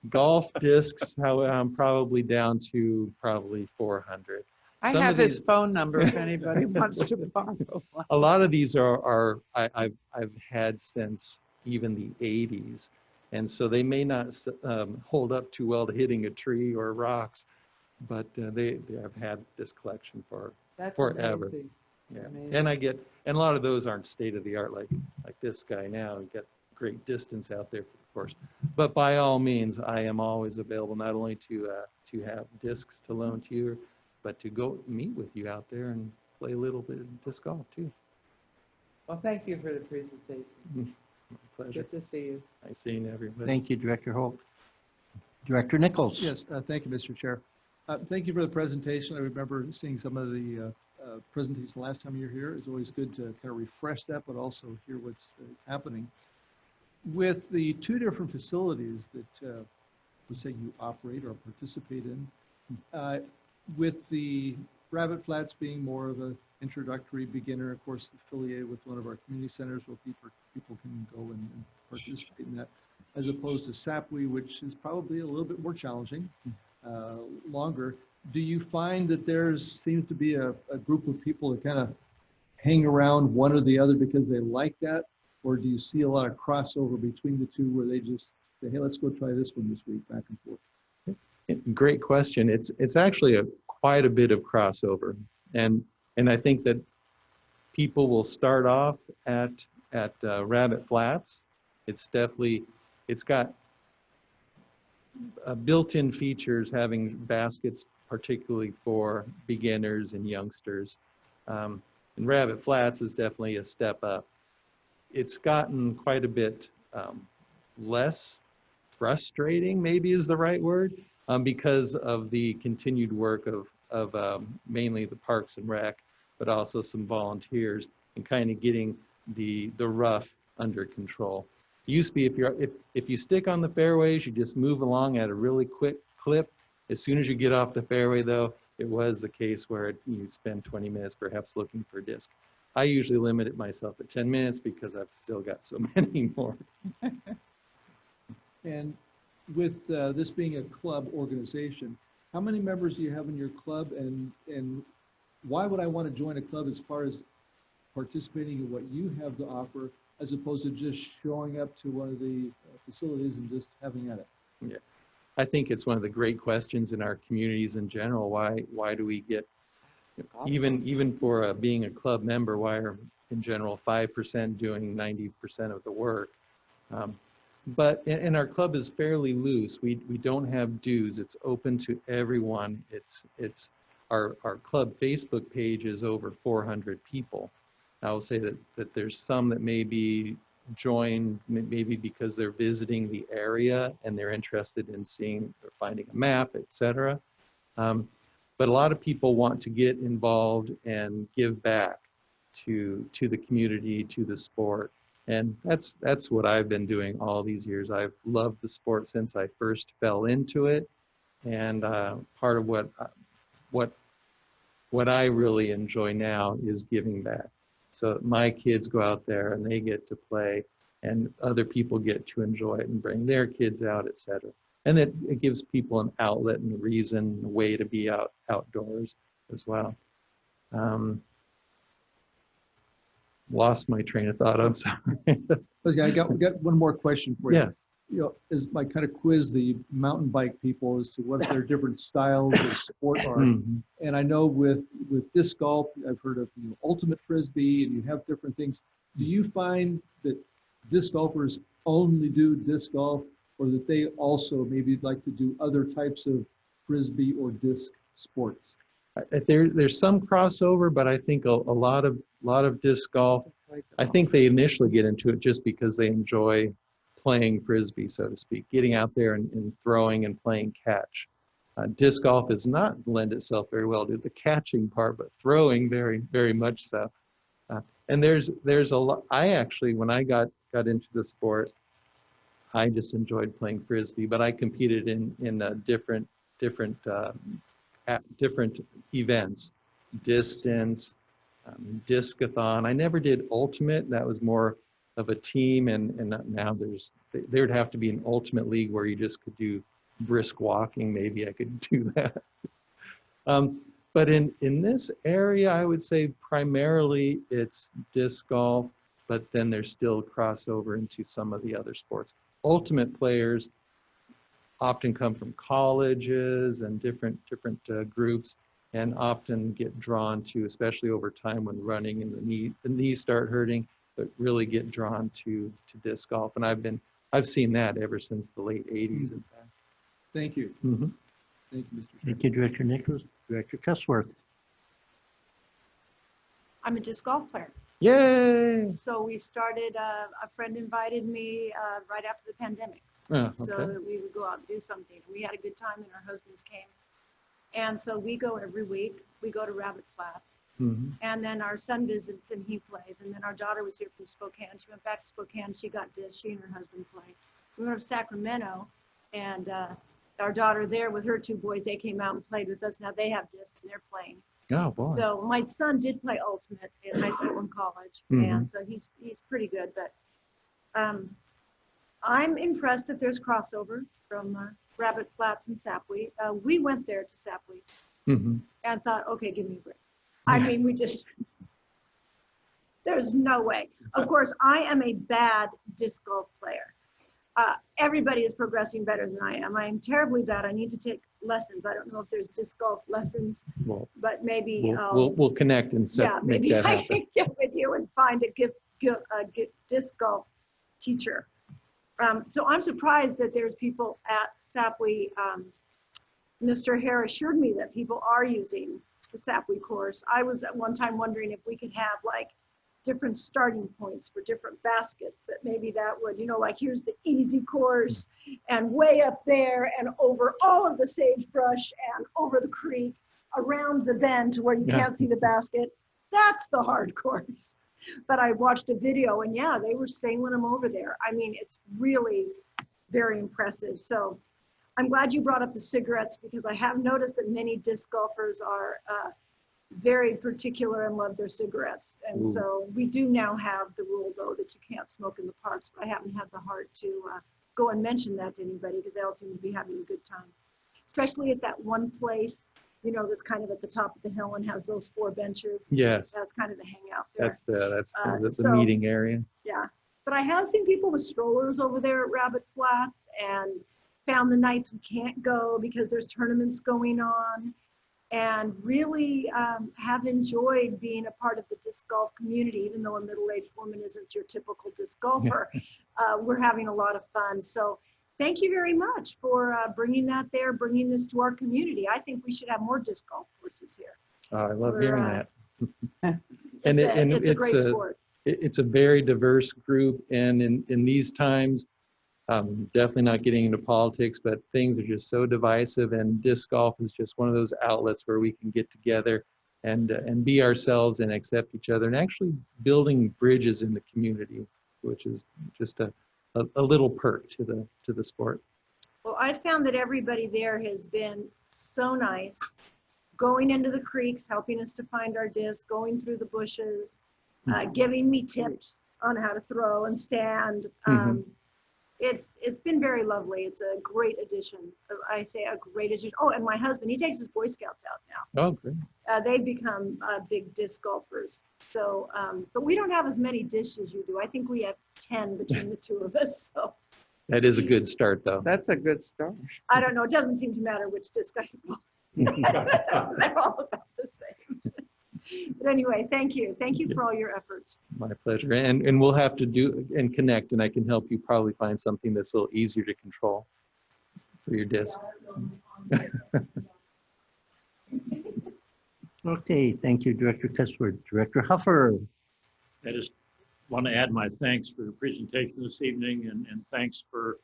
golf discs, I'm probably down to probably 400. I Some have of his these- phone number if anybody wants to borrow one. A lot of these I've had since even the 80s. And so they may not hold up too well to hitting a tree or rocks, but I've had this collection for That's forever. amazing. Yeah. Amazing. And a lot of those aren't state of the art like this guy now. You get great distance out there, of course. But by all means, I am always available, not only to have discs to loan to you, but to go meet with you out there and play a little bit of disc golf too. Well, thank you for the presentation. My pleasure. Good to see you. Nice seeing everybody. Thank you, Director Holt. Director Nichols. Yes, thank you, Mr. Chair. Thank you for the presentation. I remember seeing some of the presentations last time you were here. It's always good to kind of refresh that, but also hear what's happening. With the two different facilities that we say you operate or participate in, with the Rabbit Flats being more of an introductory beginner, of course, affiliated with one of our community centers where people can go and participate in that, as opposed to Sapwe, which is probably a little bit more challenging, longer. Do you find that there seems to be a group of people that kind of hang around one or the other because they like that? Or do you see a lot of crossover between the two where they just say, hey, let's go try this one this week, back and forth? Great question. It's actually quite a bit of crossover. And I think that people will start off at Rabbit Flats. It's got built-in features, having baskets particularly for beginners and youngsters. And Rabbit Flats is definitely a step up. It's gotten quite a bit less frustrating, maybe is the right word, because of the continued work of mainly the Parks and Rec, but also some volunteers, and kind of getting the rough under control. It used to be if you stick on the fairways, you just move along at a really quick clip. As soon as you get off the fairway, though, it was the case where you'd spend 20 minutes perhaps looking for a disc. I usually limit it myself at 10 minutes because I've still got so many more. And with this being a club organization, how many members do you have in your club, and why would I want to join a club as far as participating in what you have to offer, as opposed to just showing up to one of the facilities and just having at it? Yeah, I think it's one of the great questions in our communities in general. Why do we get, even for being a club member, why are in general 5% doing 90% of the work? And our club is fairly loose. We don't have dues. It's open to everyone. Our club Facebook page is over 400 people. I will say that there's some that maybe join maybe because they're visiting the area and they're interested in seeing or finding a map, etc. But a lot of people want to get involved and give back to the community, to the sport. And that's what I've been doing all these years. I've loved the sport since I first fell into it. And part of what I really enjoy now is giving back. So my kids go out there and they get to play, and other people get to enjoy it and bring their kids out, etc. And it gives people an outlet and a reason, a way to be outdoors as well. Lost my train of thought. I'm sorry. Okay, we got one more question for you. Yes. You know, as I kind of quiz the mountain bike people as to what their different styles of sport are. And I know with disc golf, I've heard of ultimate frisbee, and you have different things. Do you find that disc golfers only do disc golf, or that they also maybe like to do other types of frisbee or disc sports? There's some crossover, but I think a lot of disc golf, I think they initially get into it just because they enjoy playing frisbee, so to speak, getting out there and throwing and playing catch. Disc golf does not lend itself very well to the catching part, but throwing very, very much so. And there's a lot. I actually, when I got into the sport, I just enjoyed playing frisbee, but I competed in different events, distance, discathon. I never did ultimate. That was more of a team, and now there would have to be an ultimate league where you just could do brisk walking. Maybe I could do that. But in this area, I would say primarily it's disc golf, but then there's still crossover into some of the other sports. Ultimate players often come from colleges and different groups, and often get drawn to, especially over time when running and the knees start hurting, but really get drawn to disc golf. And I've seen that ever since the late 80s, in fact. Thank you. Thank you, Mr. Chairman. Thank you, Director Nichols. Director Cusworth. I'm a disc golf player. Yay! So we started, a friend invited me right after the pandemic. Oh, So okay. that we would go out and do something. We had a good time, and our husbands came. And so we go every week. We go to Rabbit Flats. Mhm. And then our son visits and he plays. And then our daughter was here from Spokane. She went back to Spokane. She got disc. She and her husband play. We went to Sacramento, and our daughter there with her two boys, they came out and played with us. Now they have discs and they're playing. Oh, boy. So my son did play ultimate in high school and college, Mhm. and so he's pretty good. But I'm impressed that there's crossover from Rabbit Flats and Sapwe. We went there to Sapwe Mhm. and thought, okay, give me a break. I mean, there's no way. Of course, I am a bad disc golf player. Everybody is progressing better than I am. I am terribly bad. I need to take lessons. I don't know if there's disc golf lessons, Well, but maybe we'll connect and yeah, make maybe that I happen. can get with you and find a disc golf teacher. So I'm surprised that there's people at Sapwe. Mr. Hare assured me that people are using the Sapwe course. I was at one time wondering if we could have like different starting points for different baskets, but maybe that would, like here's the easy course and way up there and over all of the sagebrush and over the creek, around the bend to where you can't see the basket. That's the hard course. But I watched a video and yeah, they were sailing them over there. I mean, it's really very impressive. So I'm glad you brought up the cigarettes because I have noticed that many disc golfers are very particular and love their cigarettes. And so we do now have the rule though that you can't smoke in the parks, but I haven't had the heart to go and mention that to anybody because they all seem to be having a good time. Especially at that one place, that's kind of at the top of the hill and has those 4 benches. Yes. That's kind of the hangout there. That's the So- meeting area. Yeah, but I have seen people with strollers over there at Rabbit Flats and found the nights we can't go because there's tournaments going on, and really have enjoyed being a part of the disc golf community. Even though a middle-aged woman isn't your typical disc golfer, we're having a lot of fun. So thank you very much for bringing this to our community. I think we should have more disc golf courses here. I love hearing that. It's a great sport. It's a very diverse group, and in these times, definitely not getting into politics, but things are just so divisive, and disc golf is just one of those outlets where we can get together and be ourselves and accept each other, and actually building bridges in the community, which is just a little perk to the sport. Well, I found that everybody there has been so nice, going into the creeks, helping us to find our disc, going through the bushes, giving me tips on how to throw and stand. It's been very lovely. It's a great addition. I say a great addition. Oh, and my husband, he takes his Boy Scouts out now. Oh, great. They've become big disc golfers. So, but we don't have as many discs as you do. I think we have 10 between the two of us. So That is a good start, though. That's a good start. I don't know. It doesn't seem to matter which disc I throw. They're all about the same. But anyway, thank you. Thank you for all your efforts. My pleasure. And we'll have to do and connect, and I can help you probably find something that's a little easier to control for your disc. Okay, thank you, Director Cusworth. Director Huffer. I just want to add my thanks for the presentation this evening, and thanks for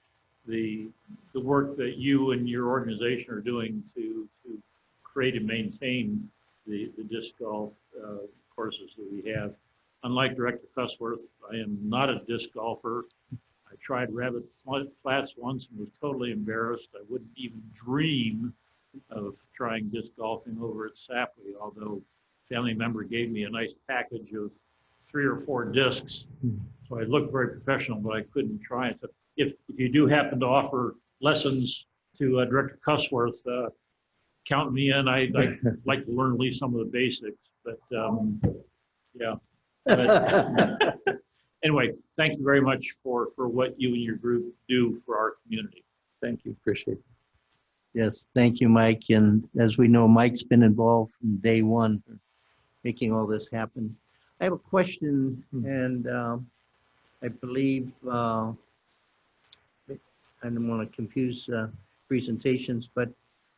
the work that you and your organization are doing to create and maintain the disc golf courses that we have. Unlike Director Cusworth, I am not a disc golfer. I tried Rabbit Flats once and was totally embarrassed. I wouldn't even dream of trying disc golfing over at Sapwe, although a family member gave me a nice package of 3 or 4 discs. So I looked very professional, but I couldn't try it. So if you do happen to offer lessons to Director Cusworth, count me in. I'd like to learn at least some of the basics, but yeah. Anyway, thank you very much for what you and your group do for our community. Thank you. Appreciate it. Yes, thank you, Mike. And as we know, Mike's been involved from day one, making all this happen. I have a question, and I believe, I don't want to confuse presentations, but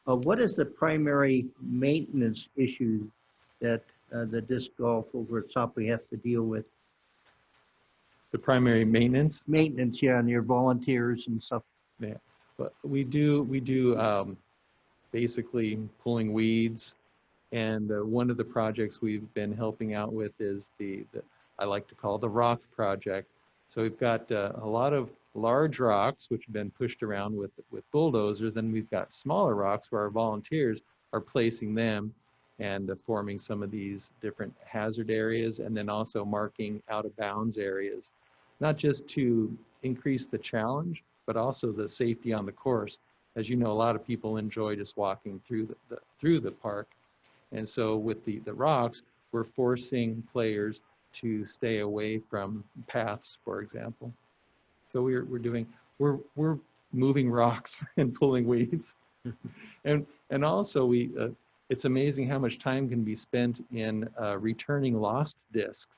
what is the primary maintenance issue that the disc golf over at top we have to deal with? The primary maintenance? Maintenance, yeah, and your volunteers and stuff. Yeah, but we do basically pulling weeds. And one of the projects we've been helping out with is the I like to call the rock project. So we've got a lot of large rocks which have been pushed around with bulldozers. Then we've got smaller rocks where our volunteers are placing them and forming some of these different hazard areas, and then also marking out of bounds areas, not just to increase the challenge, but also the safety on the course. As you know, a lot of people enjoy just walking through the park. And so with the rocks, we're forcing players to stay away from paths, for example. So we're moving rocks and pulling weeds. and also it's amazing how much time can be spent in returning lost discs.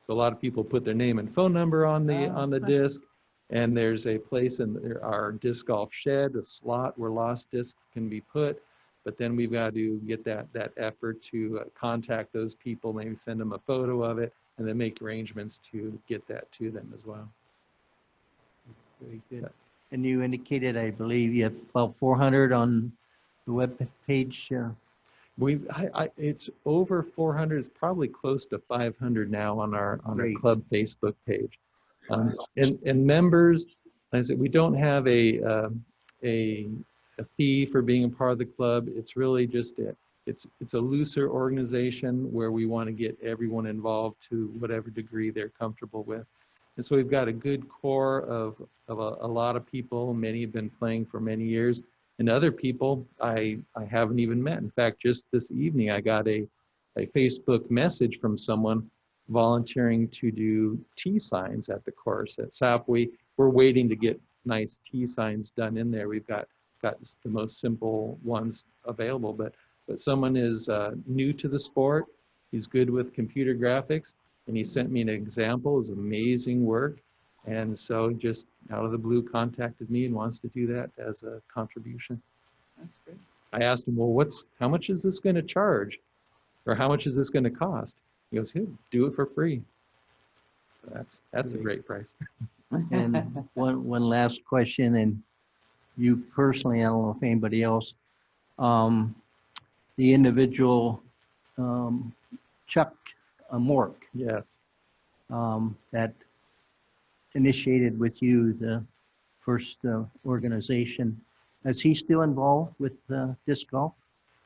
So a lot of people put their name and phone number on the disc, and there's a place in our disc golf shed, a slot where lost discs can be put. But then we've got to get that effort to contact those people, maybe send them a photo of it, and then make arrangements to get that to them as well. Very good. And you indicated, I believe, you have about 400 on the web page. It's over 400. It's probably close to 500 now on our club Facebook page. And members, like I said, we don't have a fee for being a part of the club. It's really just it's a looser organization where we want to get everyone involved to whatever degree they're comfortable with. And so we've got a good core of a lot of people. Many have been playing for many years, and other people I haven't even met. In fact, just this evening I got a Facebook message from someone volunteering to do T signs at the course at Sapwe. We're waiting to get nice T signs done in there. We've got the most simple ones available, but someone is new to the sport. He's good with computer graphics, and he sent me an example. It's amazing work, and so just out of the blue contacted me and wants to do that as a contribution. That's great. I asked him, well, how much is this going to charge, or how much is this going to cost? He goes, "Here, do it for free." So that's a great price. And one last question, and you personally, I don't know if anybody else, the individual Chuck Mork, Yes. that initiated with you the first organization. Is he still involved with disc golf?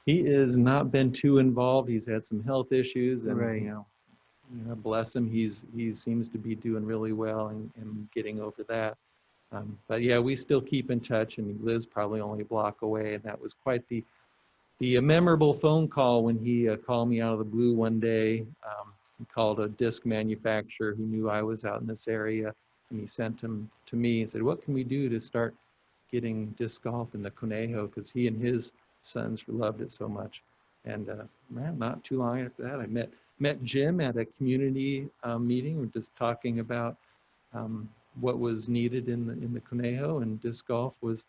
He has not been too involved. He's had some health issues, and Right. you know, bless him, he seems to be doing really well and getting over that. But yeah, we still keep in touch, and he lives probably only a block away. And that was quite the memorable phone call when he called me out of the blue one day. He called a disc manufacturer who knew I was out in this area, and he sent him to me and said, "What can we do to start getting disc golf in the Conejo?" Because he and his sons loved it so much. And man, not too long after that, I met Jim at a community meeting. We're just talking about what was needed in the Conejo, and disc golf was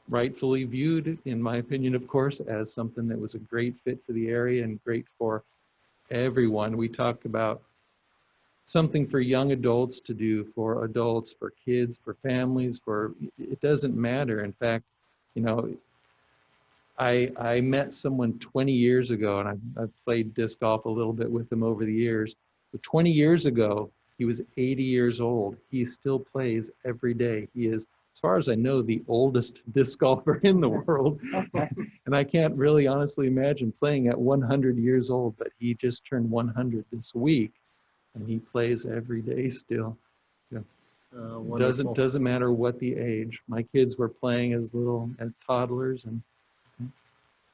rightfully viewed, in my opinion, of course, as something that was a great fit for the area and great for everyone. We talked about something for young adults to do, for adults, for kids, for families, it doesn't matter. In fact, you know, I met someone 20 years ago, and I've played disc golf a little bit with him over the years. But 20 years ago, he was 80 years old. He still plays every day. He is, as far as I know, the oldest disc golfer in the world. And I can't really honestly imagine playing at 100 years old, but he just turned 100 this week, and he plays every day still. Doesn't matter what the age. My kids were playing as toddlers, and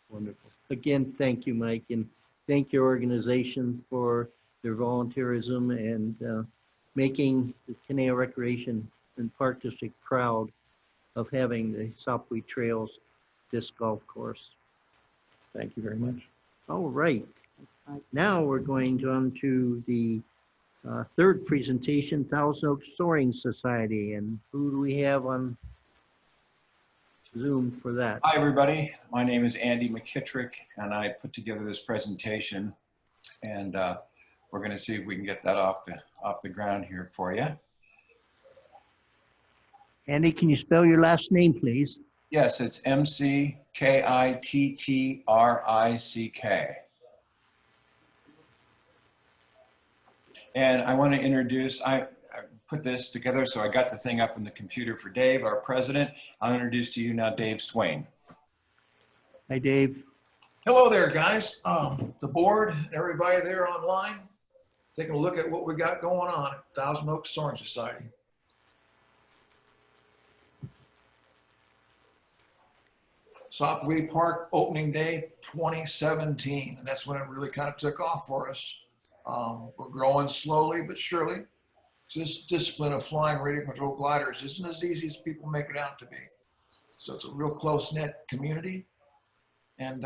Wonderful. Again, thank you, Mike, and thank your organization for their volunteerism and making the Conejo Recreation and Park District proud of having the Sapwe Trails disc golf course. thank you very much. All right. Now we're going on to the third presentation, Thousand Oaks Soaring Society. And who do we have on Zoom for that? Hi, everybody. My name is Andy McKittrick, and I put together this presentation, and we're going to see if we can get that off the ground here for you. Andy, can you spell your last name, please? Yes, it's McKittrick. Kittrick. And I want to introduce, I put this together, so I got the thing up in the computer for Dave, our president. I'll introduce to you now Dave Swain. Hi, Dave. Hello there, guys. The board, everybody there online, taking a look at what we got going on at Thousand Oaks Soaring Society. Sopwee Park opening day 2017, and that's when it really kind of took off for us. We're growing slowly but surely. This discipline of flying radio control gliders isn't as easy as people make it out to be. So it's a real close-knit community, and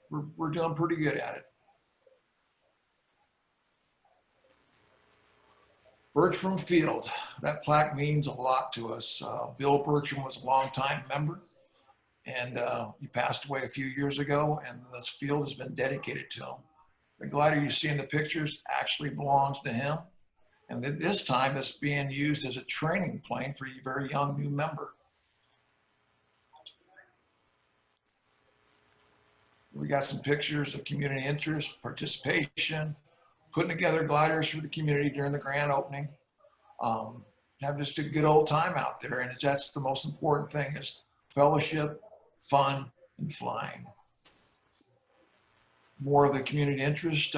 we're doing pretty good at it. Bertram Field, that plaque means a lot to us. Bill Bertram was a longtime member, and he passed away a few years ago, and this field has been dedicated to him. The glider you see in the pictures actually belongs to him, and this time it's being used as a training plane for a very young new member. We got some pictures of community interest, participation, putting together gliders for the community during the grand opening. Have just a good old time out there, and that's the most important thing, is fellowship, fun, and flying. More of the community interest.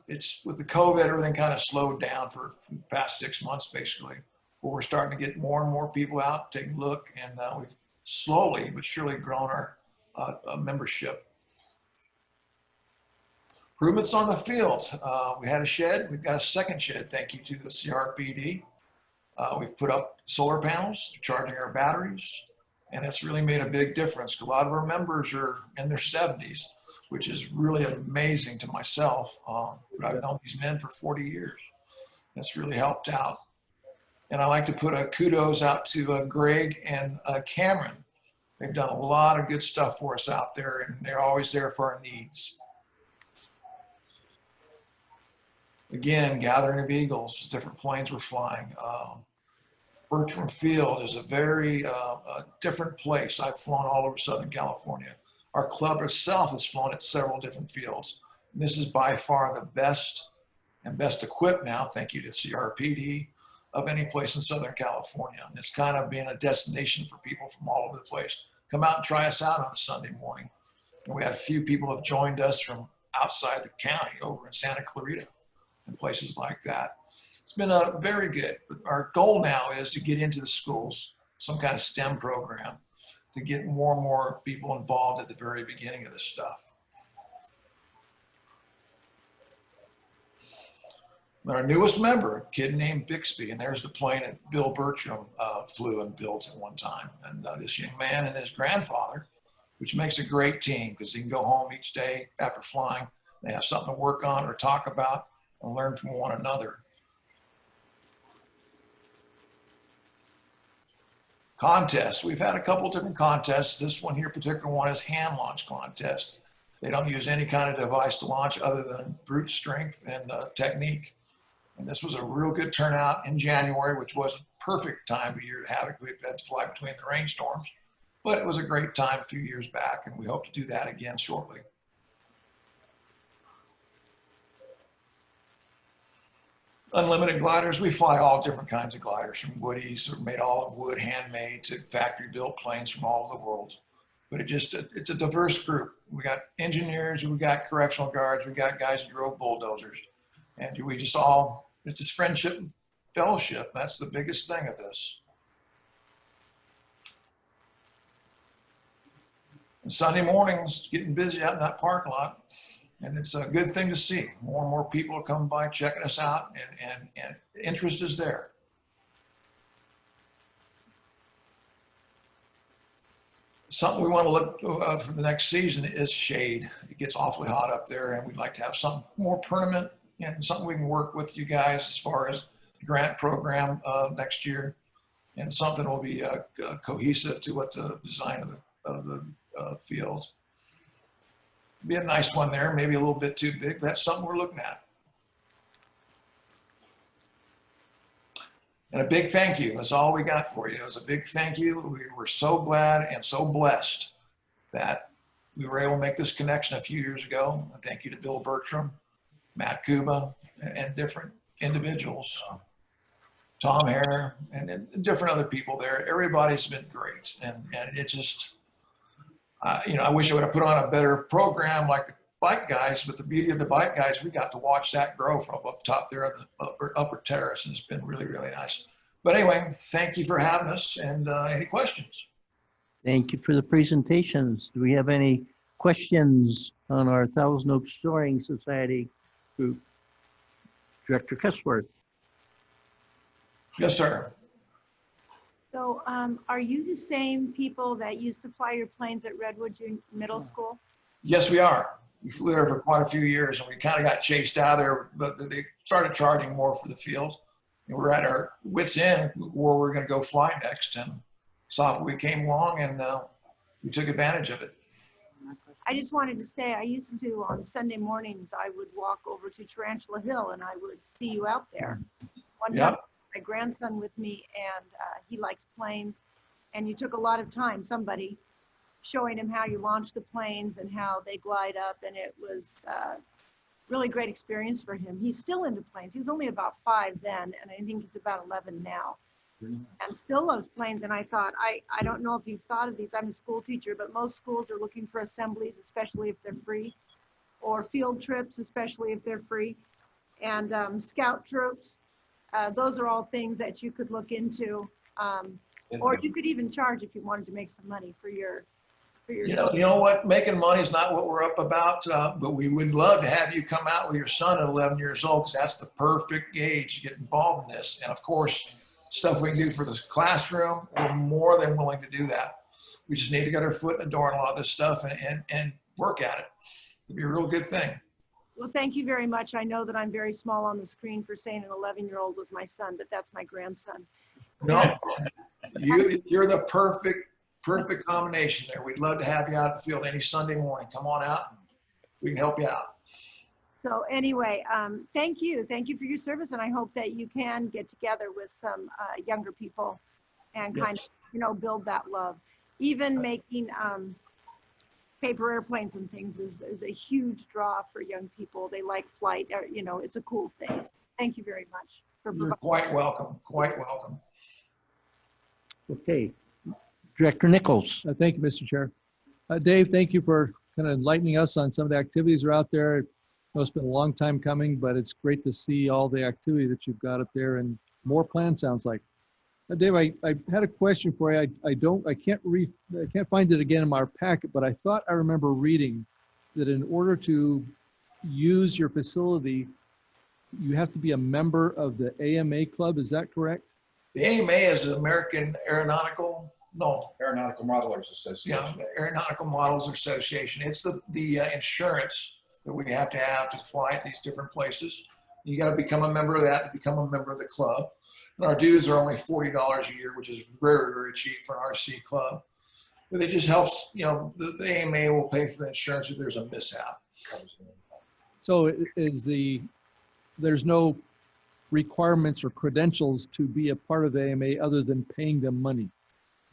It's with the COVID, everything kind of slowed down for the past 6 months, basically. But we're starting to get more and more people out, taking a look, and we've slowly but surely grown our membership. Improvements on the field. We had a shed. We've got a second shed, thank you to the CRPD. We've put up solar panels, charging our batteries, and it's really made a big difference. A lot of our members are in their 70s, which is really amazing to myself. But I've known these men for 40 years. That's really helped out. And I like to put a kudos out to Greg and Cameron. They've done a lot of good stuff for us out there, and they're always there for our needs. Again, gathering of eagles, different planes we're flying. Bertram Field is a very different place. I've flown all over Southern California. Our club itself has flown at several different fields. And this is by far the best and best equipped now, thank you to CRPD, of any place in Southern California. And it's kind of being a destination for people from all over the place. Come out and try us out on a Sunday morning. And we had a few people have joined us from outside the county over in Santa Clarita and places like that. It's been very good. But our goal now is to get into the schools, some kind of STEM program, to get more and more people involved at the very beginning of this stuff. But our newest member, a kid named Bixby, and there's the plane that Bill Bertram flew and built at one time. And this young man and his grandfather, which makes a great team because he can go home each day after flying. They have something to work on or talk about and learn from one another. Contests. We've had a couple different contests. This one here, particular one, is hand launch contest. They don't use any kind of device to launch other than brute strength and technique. And this was a real good turnout in January, which was a perfect time of year to have it. We've had to fly between the rainstorms, but it was a great time a few years back, and we hope to do that again shortly. Unlimited gliders, we fly all different kinds of gliders, from woodies, made all of wood, handmade, to factory built planes from all over the world. But it's a diverse group. We got engineers, we got correctional guards, we got guys who drove bulldozers. And it's just friendship and fellowship. That's the biggest thing of this. And Sunday mornings, getting busy out in that parking lot. And it's a good thing to see. More and more people are coming by, checking us out, and interest is there. Something we want to look for the next season is shade. It gets awfully hot up there, and we'd like to have something more permanent and something we can work with you guys as far as the grant program next year, and something will be cohesive to what the design of the field. Be a nice one there, maybe a little bit too big. That's something we're looking at. And a big thank you. That's all we got for you. It was a big thank you. We were so glad and so blessed that we were able to make this connection a few years ago. And thank you to Bill Bertram, Matt Kuba, and different individuals, Tom Hare, and different other people there. Everybody's been great. And it just, you know, I wish I would have put on a better program like the bike guys, but the beauty of the bike guys, we got to watch that grow from up top there on the upper terrace, and it's been really, really nice. But anyway, thank you for having us, and any questions? Thank you for the presentations. Do we have any questions on our Thousand Oaks Soaring Society group? Director Cusworth. Yes, sir. So are you the same people that used to fly your planes at Redwood Middle School? Yes, we are. We flew there for quite a few years, and we kind of got chased out of there, but they started charging more for the field. And we're at our wits' end where we're going to go fly next, and we came along, and we took advantage of it. I just wanted to say, I used to, on Sunday mornings, I would walk over to Tarantula Hill and I would see you out there. One time, my grandson with me, and he likes planes, and you took a lot of time, somebody showing him how you launch the planes and how they glide up, and it was really great experience for him. He's still into planes. He was only about 5 then, and I think he's about 11 now. And still loves planes. And I thought, I don't know if you've thought of these. I'm a school teacher, but most schools are looking for assemblies, especially if they're free, or field trips, especially if they're free, and scout troops. Those are all things that you could look into, or you could even charge if you wanted to make some money for your. You know what? Making money is not what we're up about, but we would love to have you come out with your son at 11 years old, because that's the perfect age to get involved in this. And of course, stuff we can do for the classroom, we're more than willing to do that. We just need to get our foot in the door on a lot of this stuff and work at it. It'd be a real good thing. Well, thank you very much. I know that I'm very small on the screen for saying an 11-year-old was my son, but that's my grandson. No, you're the perfect combination there. We'd love to have you out in the field any Sunday morning. Come on out, and we can help you out. So anyway, thank you. Thank you for your service. And I hope that you can get together with some younger people and kind of, build that love. Even making paper airplanes and things is a huge draw for young people. They like flight, it's a cool thing. So thank you very much. You're quite welcome. Quite welcome. Okay. Director Nichols. Thank you, Mr. Chair. Dave, thank you for kind of enlightening us on some of the activities that are out there. I know it's been a long time coming, but it's great to see all the activity that you've got up there, and more plans, sounds like. Dave, I had a question for you. I can't find it again in our packet, but I thought I remember reading that in order to use your facility, you have to be a member of the AMA club. Is that correct? The AMA is the American Aeronautical Modelers Association. Yeah, Aeronautical Models Association. It's the insurance that we have to fly at these different places. You got to become a member of that to become a member of the club. And our dues are only $40 a year, which is very, very cheap for an RC club. But it just helps, the AMA will pay for the insurance if there's a mishap. So there's no requirements or credentials to be a part of the AMA other than paying them money?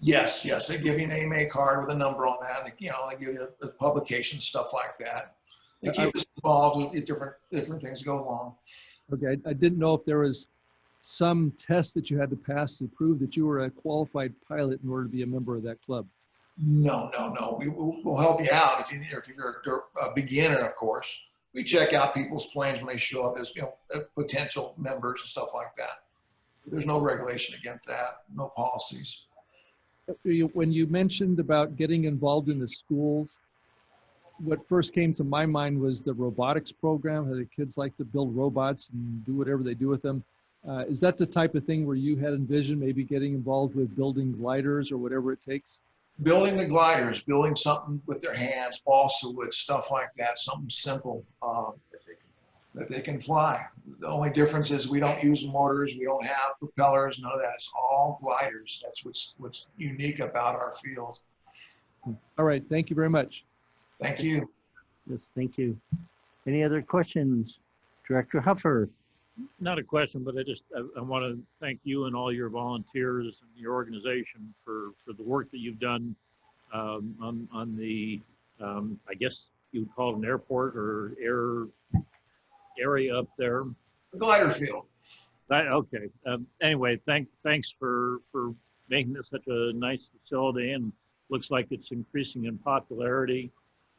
Yes. They give you an AMA card with a number on that. They give you a publication, stuff like that. They keep us involved with different things go along. Okay, I didn't know if there was some test that you had to pass to prove that you were a qualified pilot in order to be a member of that club. No. We'll help you out if you're a beginner, of course. We check out people's planes when they show up as potential members and stuff like that. There's no regulation against that, no policies. When you mentioned about getting involved in the schools, what first came to my mind was the robotics program, how the kids like to build robots and do whatever they do with them. Is that the type of thing where you had envisioned maybe getting involved with building gliders or whatever it takes? Building the gliders, building something with their hands, balsa wood, stuff like that, something simple that they can fly. The only difference is we don't use motors, we don't have propellers, none of that. It's all gliders. That's what's unique about our field. All right, thank you very much. Thank you. Yes, thank you. Any other questions? Director Huffer. Not a question, but I want to thank you and all your volunteers and your organization for the work that you've done on the I guess you would call it an airport or air area up there. Glider field. Okay. Anyway, thanks for making this such a nice facility, and looks like it's increasing in popularity.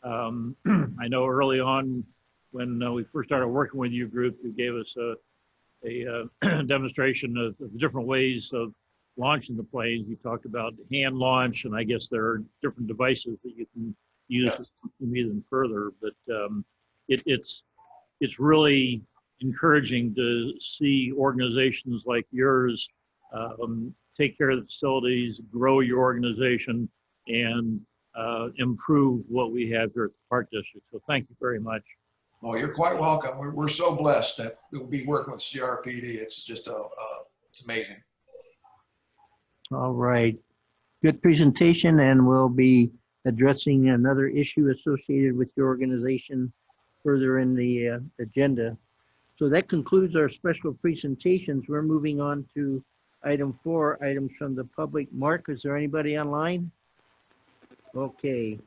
I know early on when we first started working with your group, you gave us a demonstration of the different ways of launching the planes. You talked about hand launch, and I guess there are different devices that you can use to move even further. But it's really encouraging to see organizations like yours take care of the facilities, grow your organization, and improve what we have here at the Park District. So thank you very much. Well, you're quite welcome. We're so blessed that we'll be working with CRPD. It's just it's amazing. All right. Good presentation, and we'll be addressing another issue associated with your organization further in the agenda. So that concludes our special presentations. We're moving on to item 4, items from the public. Mark, is there anybody online? Okay.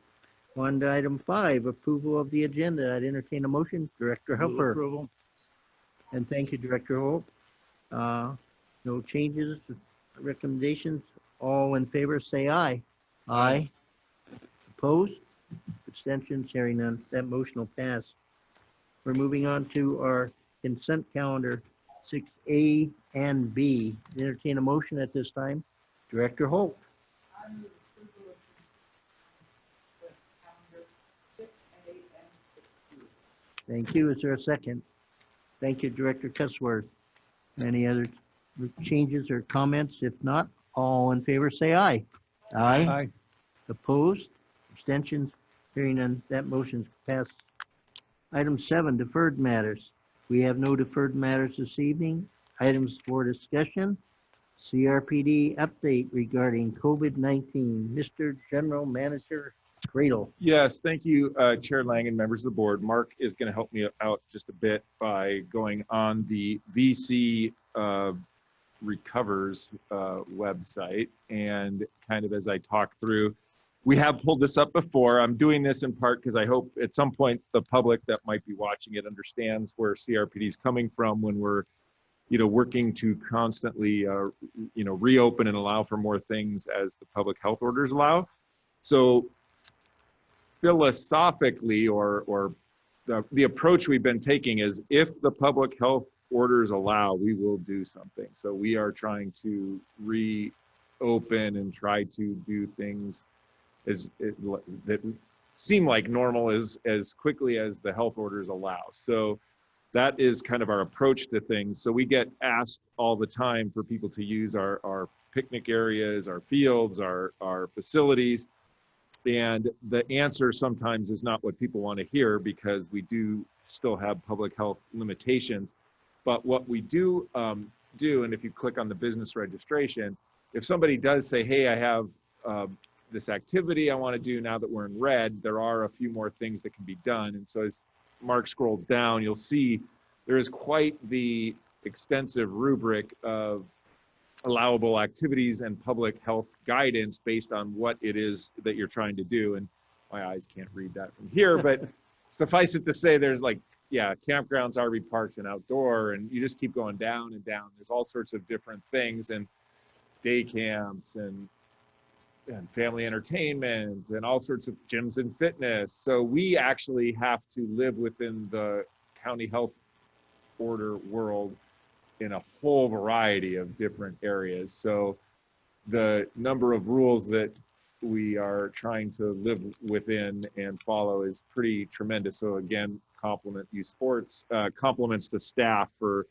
On to item 5, approval of the agenda. I'd entertain a motion. Director Move Huffer. approval. And thank you, Director Holt. No changes, recommendations. All in favor, say aye. Aye. Opposed? Abstentions? Hearing none. That motion will pass. We're moving on to our consent calendar, 6A and B. Entertain a motion at this time. Director Holt. Thank you. Is there a second? Thank you, Director Cusworth. Any other changes or comments? If not, all in favor say aye. Aye. Aye. Opposed? Abstentions? Hearing none, that motion's passed. Item 7, deferred matters. We have no deferred matters this evening. Items for discussion. CRPD update regarding COVID-19. Mr. General Manager Gradle. Yes, thank you, Chair Lang and members of the board. Mark is going to help me out just a bit by going on the VC Recovers website, and kind of as I talk through, we have pulled this up before. I'm doing this in part because I hope at some point the public that might be watching it understands where CRPD is coming from when we're, working to constantly, reopen and allow for more things as the public health orders allow. So philosophically, or the approach we've been taking is, if the public health orders allow, we will do something. So we are trying to reopen and try to do things that seem like normal as quickly as the health orders allow. So that is kind of our approach to things. So we get asked all the time for people to use our picnic areas, our fields, our facilities. And the answer sometimes is not what people want to hear, because we do still have public health limitations. But what we do, and if you click on the business registration, if somebody does say, hey, I have this activity I want to do now that we're in red, there are a few more things that can be done. And so as Mark scrolls down, you'll see there is quite the extensive rubric of allowable activities and public health guidance based on what it is that you're trying to do. And my eyes can't read that from here, but suffice it to say, there's campgrounds, RV parks, and outdoor, and you just keep going down and down. There's all sorts of different things, and day camps and family entertainment and all sorts of gyms and fitness. So we actually have to live within the county health order world in a whole variety of different areas. So the number of rules that we are trying to live within and follow is pretty tremendous. So again, compliment you sports, compliments to staff for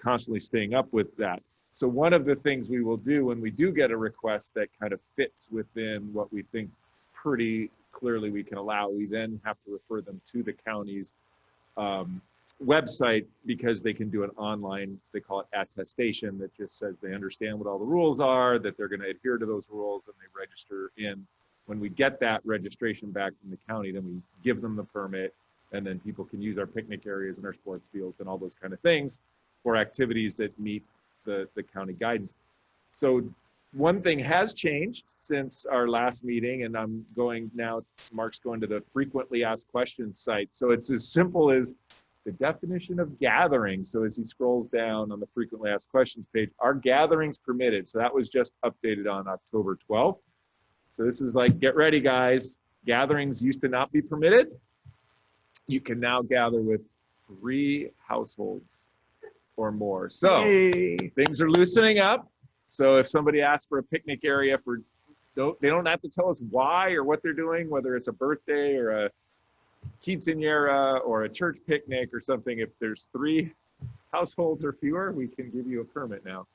constantly staying up with that. So one of the things we will do when we do get a request that kind of fits within what we think pretty clearly we can allow, we then have to refer them to the county's website, because they can do an online, they call it attestation, that just says they understand what all the rules are, that they're going to adhere to those rules, and they register in. When we get that registration back from the county, then we give them the permit, and then people can use our picnic areas and our sports fields and all those kind of things for activities that meet the county guidance. So one thing has changed since our last meeting, and I'm going now, Mark's going to the frequently asked questions site. So it's as simple as the definition of gathering. So as he scrolls down on the frequently asked questions page, are gatherings permitted? So that was just updated on October 12th. So this is like, get ready guys, gatherings used to not be permitted. You can now gather with 3 households or more. So things are loosening up. So if somebody asks for a picnic area they don't have to tell us why or what they're doing, whether it's a birthday or a quinceañera or a church picnic or something. If there's 3 households or fewer, we can give you a permit now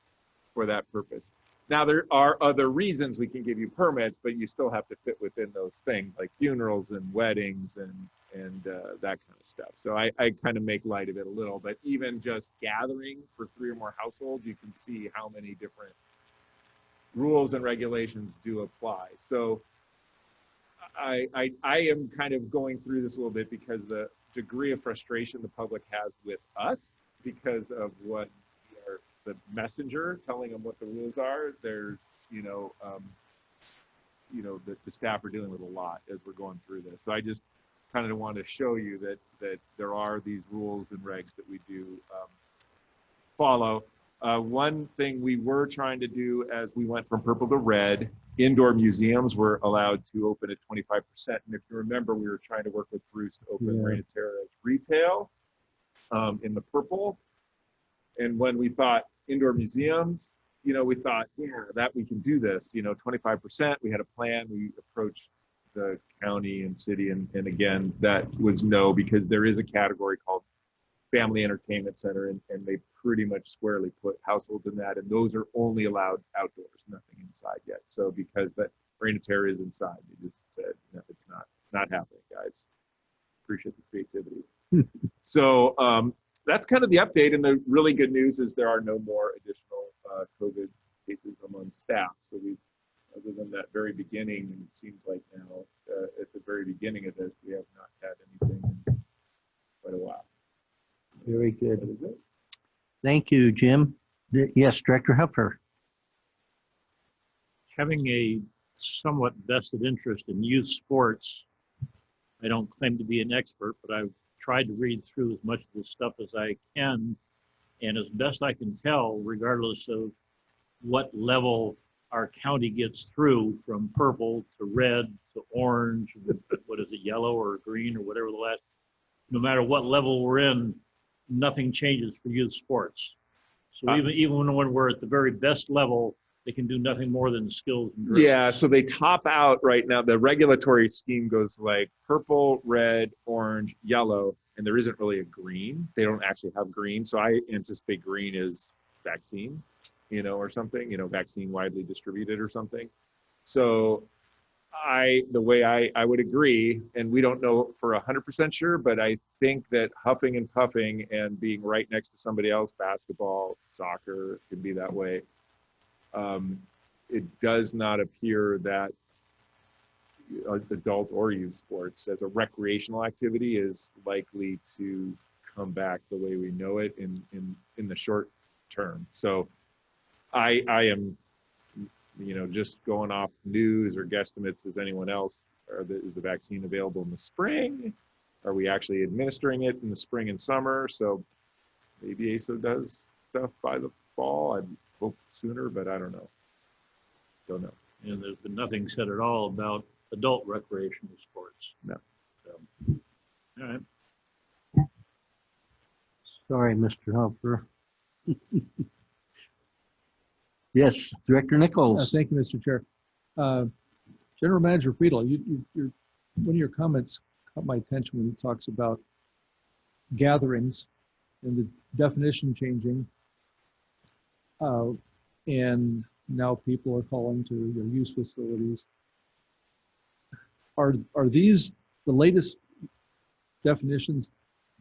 for that purpose. Now there are other reasons we can give you permits, but you still have to fit within those things like funerals and weddings and that kind of stuff. So I kind of make light of it a little, but even just gathering for 3 or more households, you can see how many different rules and regulations do apply. So I am kind of going through this a little bit because the degree of frustration the public has with us because of what the messenger telling them what the rules are. There's, the staff are dealing with a lot as we're going through this. So I just kind of want to show you that there are these rules and regs that we do follow. One thing we were trying to do as we went from purple to red, indoor museums were allowed to open at 25%. And if you remember, we were trying to work with Bruce to open Reina Terra's retail in the purple. And when we thought indoor museums, we thought, yeah, that we can do this, 25%. We had a plan. We approached the county and city. And again, that was no, because there is a category called family entertainment center, and they pretty much squarely put households in that, and those are only allowed outdoors, nothing inside yet. So because that Reina Terra is inside, they just said, no, it's not happening, guys. Appreciate the creativity. So that's kind of the update, and the really good news is there are no more additional COVID cases among staff. So we, other than that very beginning, and it seems like now at the very beginning of this, we have not had anything in quite a while. Very good. That is it. Thank you, Jim. Yes, Director Hupper. Having a somewhat vested interest in youth sports, I don't claim to be an expert, but I've tried to read through as much of this stuff as I can. And as best I can tell, regardless of what level our county gets through, from purple to red to orange, what is it, yellow or green or whatever the last, no matter what level we're in, nothing changes for youth sports. So even when we're at the very best level, they can do nothing more than skills and drills. Yeah, so they top out right now. The regulatory scheme goes like purple, red, orange, yellow, and there isn't really a green. They don't actually have green. So I anticipate green is vaccine, or something, vaccine widely distributed or something. So the way I would agree, and we don't know for 100% sure, but I think that huffing and puffing and being right next to somebody else, basketball, soccer, can be that way. It does not appear that adult or youth sports as a recreational activity is likely to come back the way we know it in the short term. So I am, just going off news or guesstimates as anyone else. Is the vaccine available in the spring? Are we actually administering it in the spring and summer? So maybe ASO does stuff by the fall. I'd hope sooner, but I don't know. Don't know. And there's been nothing said at all about adult recreational sports. No. So, all right. Sorry, Mr. Hopper. Yes, Director Nichols. Thank you, Mr. Chair. General Manager Friedel, one of your comments caught my attention when he talks about gatherings and the definition changing. And now people are calling to use facilities. Are these the latest definitions,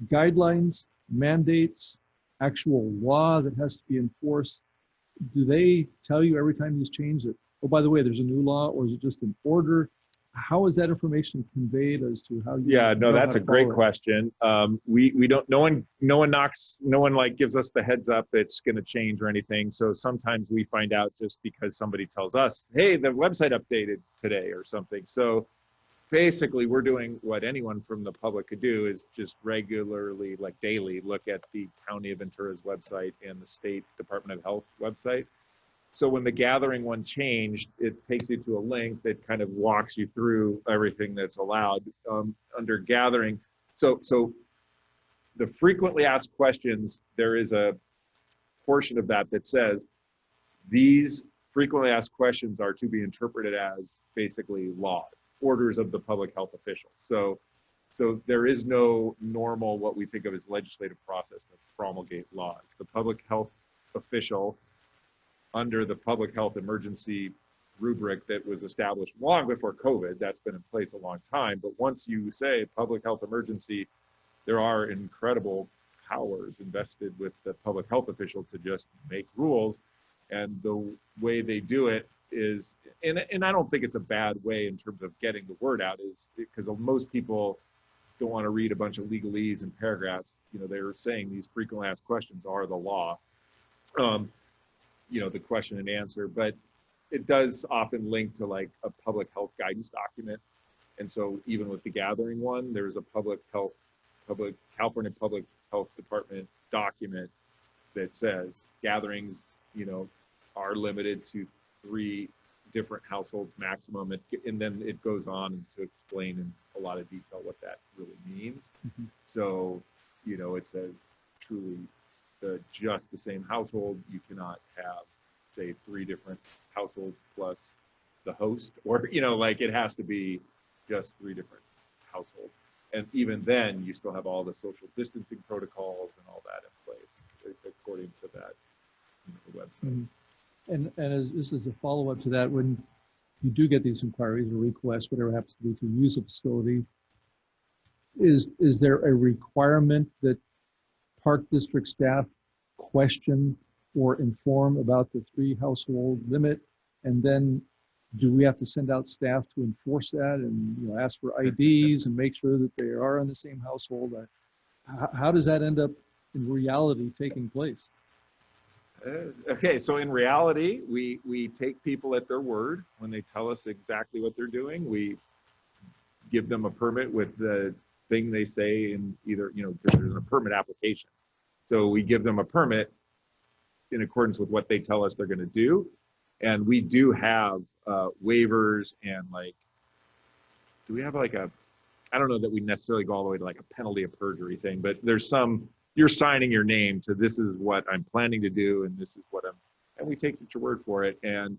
guidelines, mandates, actual law that has to be enforced? Do they tell you every time these change that, oh, by the way, there's a new law, or is it just an order? how is that information conveyed as to how you? Yeah, no, know how that's to a great follow it? question. We don't, no one knocks, no one like gives us the heads up it's going to change or anything. So sometimes we find out just because somebody tells us, hey, the website updated today or something. So basically we're doing what anyone from the public could do, is just regularly, like daily, look at the County of Ventura's website and the State Department of Health website. So when the gathering one changed, it takes you to a link that kind of walks you through everything that's allowed under gathering. So the frequently asked questions, there is a portion of that that says these frequently asked questions are to be interpreted as basically laws, orders of the public health officials. So there is no normal, what we think of as legislative process to promulgate laws. The public health official, under the public health emergency rubric that was established long before COVID, that's been in place a long time. But once you say public health emergency, there are incredible powers invested with the public health official to just make rules. And the way they do it is, and I don't think it's a bad way in terms of getting the word out, is because most people don't want to read a bunch of legalese and paragraphs. You know, they're saying these frequently asked questions are the law. You know, the question and answer, but it does often link to like a public health guidance document. And so even with the gathering one, there's a California Public Health Department document that says gatherings, you know, are limited to 3 different households maximum. And then it goes on to explain in a lot of detail what that really means. Mhm. So, you know, it says truly just the same household, you cannot have, say, 3 different households plus the host, or, you know, like it has to be just 3 different households. And even then, you still have all the social distancing protocols and all that in place, according to that, you know, the website. Mhm. And as this is a follow-up to that, when you do get these inquiries or requests, whatever happens to be, to use a facility, is there a requirement that Park District staff question or inform about the 3 household limit? And then do we have to send out staff to enforce that and, you know, ask for IDs and make sure that they are in the same household? How does that end up in reality taking place? Okay, so in reality, we take people at their word when they tell us exactly what they're doing. We give them a permit with the thing they say in either, you know, because there's a permit application. So we give them a permit in accordance with what they tell us they're going to do. And we do have waivers and like, do we have like a, I don't know that we necessarily go all the way to like a penalty of perjury thing, but there's some, you're signing your name to this is what I'm planning to do and this is what and we take your word for it. And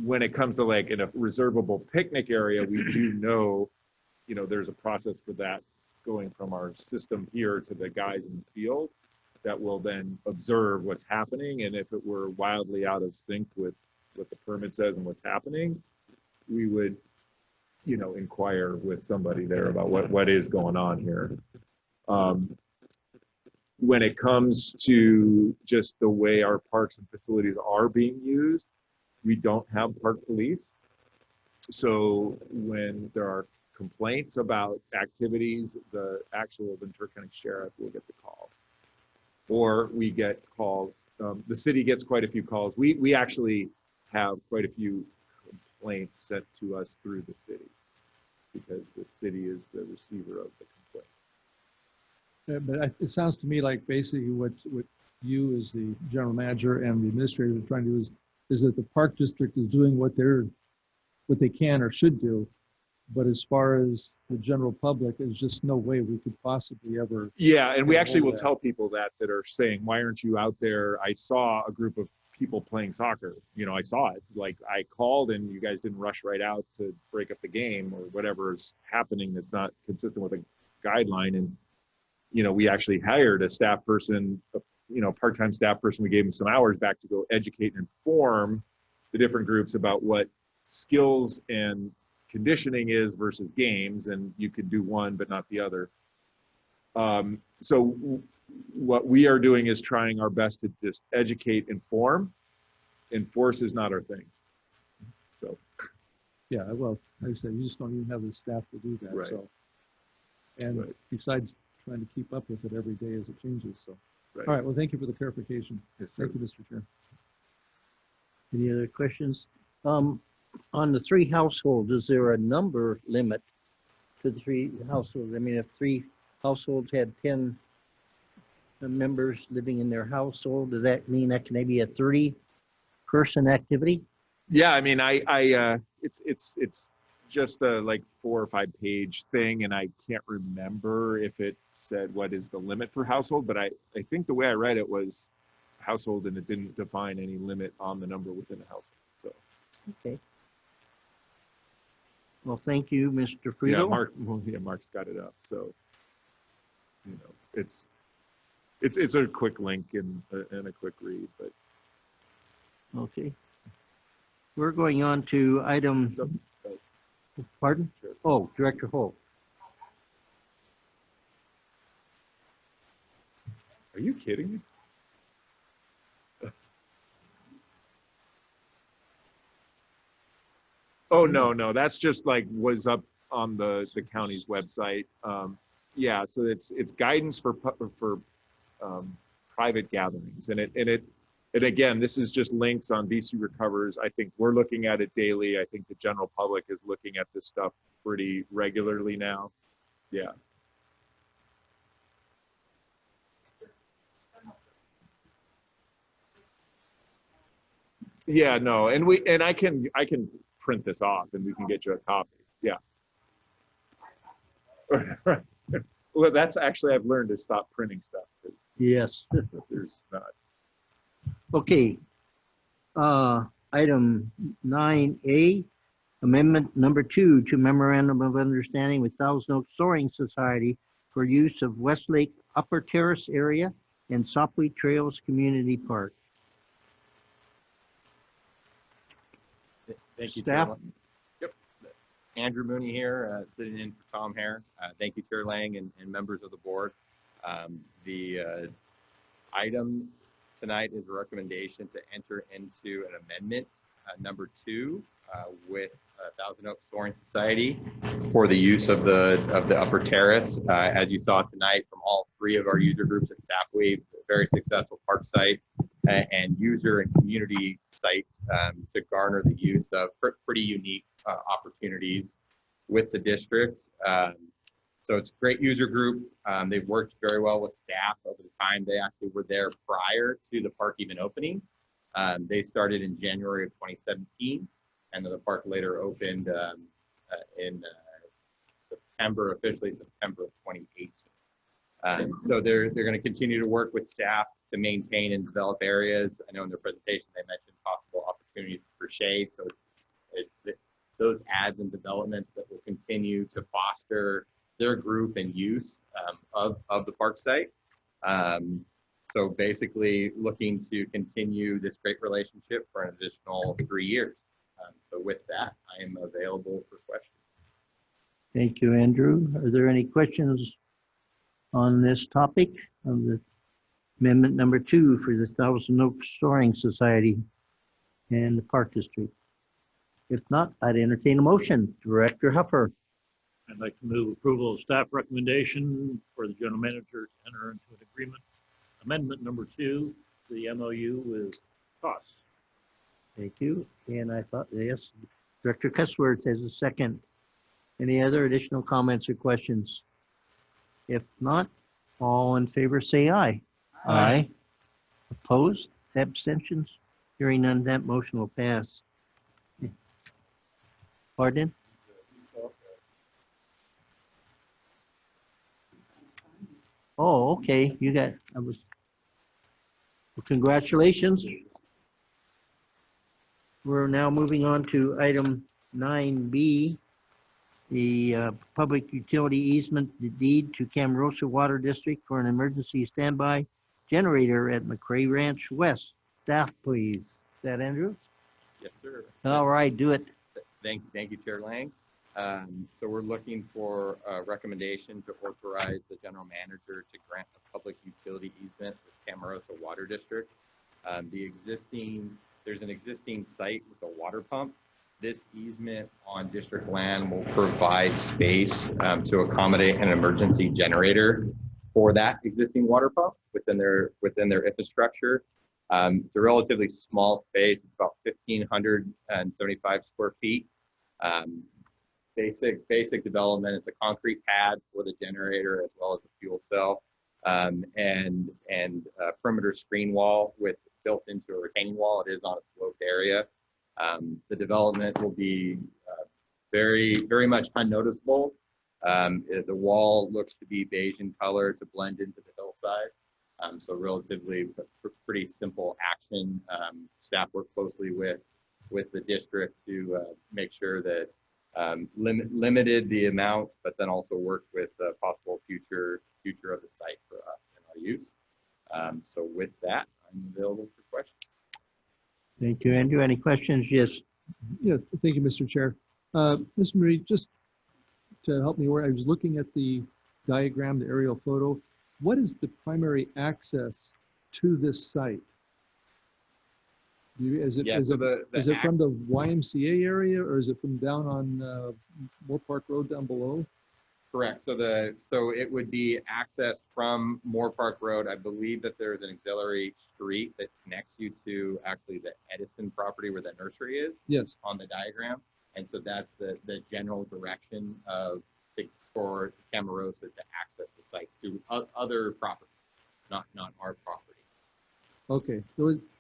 when it comes to like in a reservable picnic area, we do know, you know, there's a process for that going from our system here to the guys in the field that will then observe what's happening. And if it were wildly out of sync with what the permit says and what's happening, we would, you know, inquire with somebody there about what is going on here. When it comes to just the way our parks and facilities are being used, we don't have park police. So when there are complaints about activities, the actual Ventura County Sheriff will get the call. Or we get calls, the city gets quite a few calls. We actually have quite a few complaints sent to us through the city because the city is the receiver of the complaint. But it sounds to me like basically what you as the general manager and the administrator are trying to do is that the park district is doing what they can or should do. But as far as the general public, there's just no way we could possibly ever. Yeah, and we actually will tell people that are saying, why aren't you out there? I saw a group of people playing soccer. You know, I saw it. Like I called and you guys didn't rush right out to break up the game or whatever is happening that's not consistent with a guideline. And, you know, we actually hired a staff person, you know, part-time staff person. We gave them some hours back to go educate and inform the different groups about what skills and conditioning is versus games, and you could do one but not the other. So what we are doing is trying our best to just educate, inform. Enforce is not our thing. So Yeah, well, like I said, you just don't even have the staff to do that, Right. so. And Right. besides trying to keep up with it every day as it changes, so. Right. All right, well, thank you for the clarification. Yes, sir. Thank you, Mr. Chair. Any other questions? On the 3 households, is there a number limit to the 3 households? I mean, if 3 households had 10 members living in their household, does that mean that can maybe a 30-person activity? Yeah, I mean, it's just a like 4 or 5 page thing, and I can't remember if it said what is the limit for household, but I think the way I read it was household, and it didn't define any limit on the number within a household. So Okay. Well, thank you, Mr. yeah, Friedel. Mark's got it up. So you know, it's a quick link and a quick read, but Okay. We're going on to item, pardon? Sure. Oh, Director Holt. are you kidding me? Oh, no, that's just like was up on the county's website. Yeah, so it's guidance for private gatherings, and again, this is just links on BC Recovers. I think we're looking at it daily. I think the general public is looking at this stuff pretty regularly now. Yeah. Yeah, no, and I can print this off and we can get you a copy. Yeah. Well, that's actually, I've learned to stop printing stuff because Yes. there's not. Okay. Item 9A, Amendment Number 2 to Memorandum of Understanding with Thousand Oaks Soaring Society for use of Westlake Upper Terrace area and Sopley Trails Community Park. Thank you, Staff? Chair. Yep. Andrew Mooney here, sitting in for Tom Hare. Thank you, Chair Lang and members of the board. The item tonight is a recommendation to enter into an amendment, number 2, with Thousand Oaks Soaring Society for the use of the upper terrace. As you saw tonight from all 3 of our user groups at Sapway, very successful park site and user and community site to garner the use of pretty unique opportunities with the district. So it's a great user group. They've worked very well with staff over the time. They actually were there prior to the park even opening. They started in January of 2017, and then the park later opened in September, officially September of 2018. So they're going to continue to work with staff to maintain and develop areas. I know in their presentation they mentioned possible opportunities for shade. So it's those adds and developments that will continue to foster their group and use of the park site. So basically looking to continue this great relationship for an additional 3 years. So with that, I am available for questions. Thank you, Andrew. Are there any questions on this topic of the Amendment Number 2 for the Thousand Oaks Soaring Society and the Park District? If not, I'd entertain a motion. Director Huffer. I'd like to move approval of staff recommendation for the general manager to enter into an agreement, amendment number 2, to the MOU with COS. Thank you. And I thought, yes, Director Cussworth has a second. Any other additional comments or questions? If not, all in favor say aye. Aye. Opposed? Abstentions? Hearing none, that motion will pass. Pardon? Oh, okay. You got, well, congratulations. We're now moving on to item 9B, the public utility easement, the deed to Camarosa Water District for an emergency standby generator at McRae Ranch West. Staff, please. Is that Andrew? Yes, sir. All right, do it. Thank you, Chair Lang. So we're looking for a recommendation to authorize the general manager to grant a public utility easement with Camarosa Water District. There's an existing site with a water pump This easement on district land will provide space to accommodate an emergency generator for that existing water pump within their infrastructure. It's a relatively small space, it's about 1,575 square feet. Basic development. It's a concrete pad for the generator as well as the fuel cell, and a perimeter screen wall with built into a retaining wall. It is on a sloped area. The development will be very much unnoticeable. The wall looks to be beige in color to blend into the hillside. So relatively pretty simple action. Staff work closely with the district to make sure that limited the amount, but then also worked with the possible future of the site for us and our use. So with that, I'm available for questions. Thank you, Andrew. Any questions? Yes. Yeah, thank you, Mr. Chair. Mr. Marie, just to help me, where I was looking at the diagram, the aerial photo, what is the primary access to this site? Is it from the YMCA area, or is it from down on Moore Park Road down below? Correct. So it would be access from Moore Park Road. I believe that there's an auxiliary street that connects you to actually the Edison property where that nursery is. Yes. On the diagram, and so that's the general direction for Camarosa to access the sites to other properties, not our property. Okay.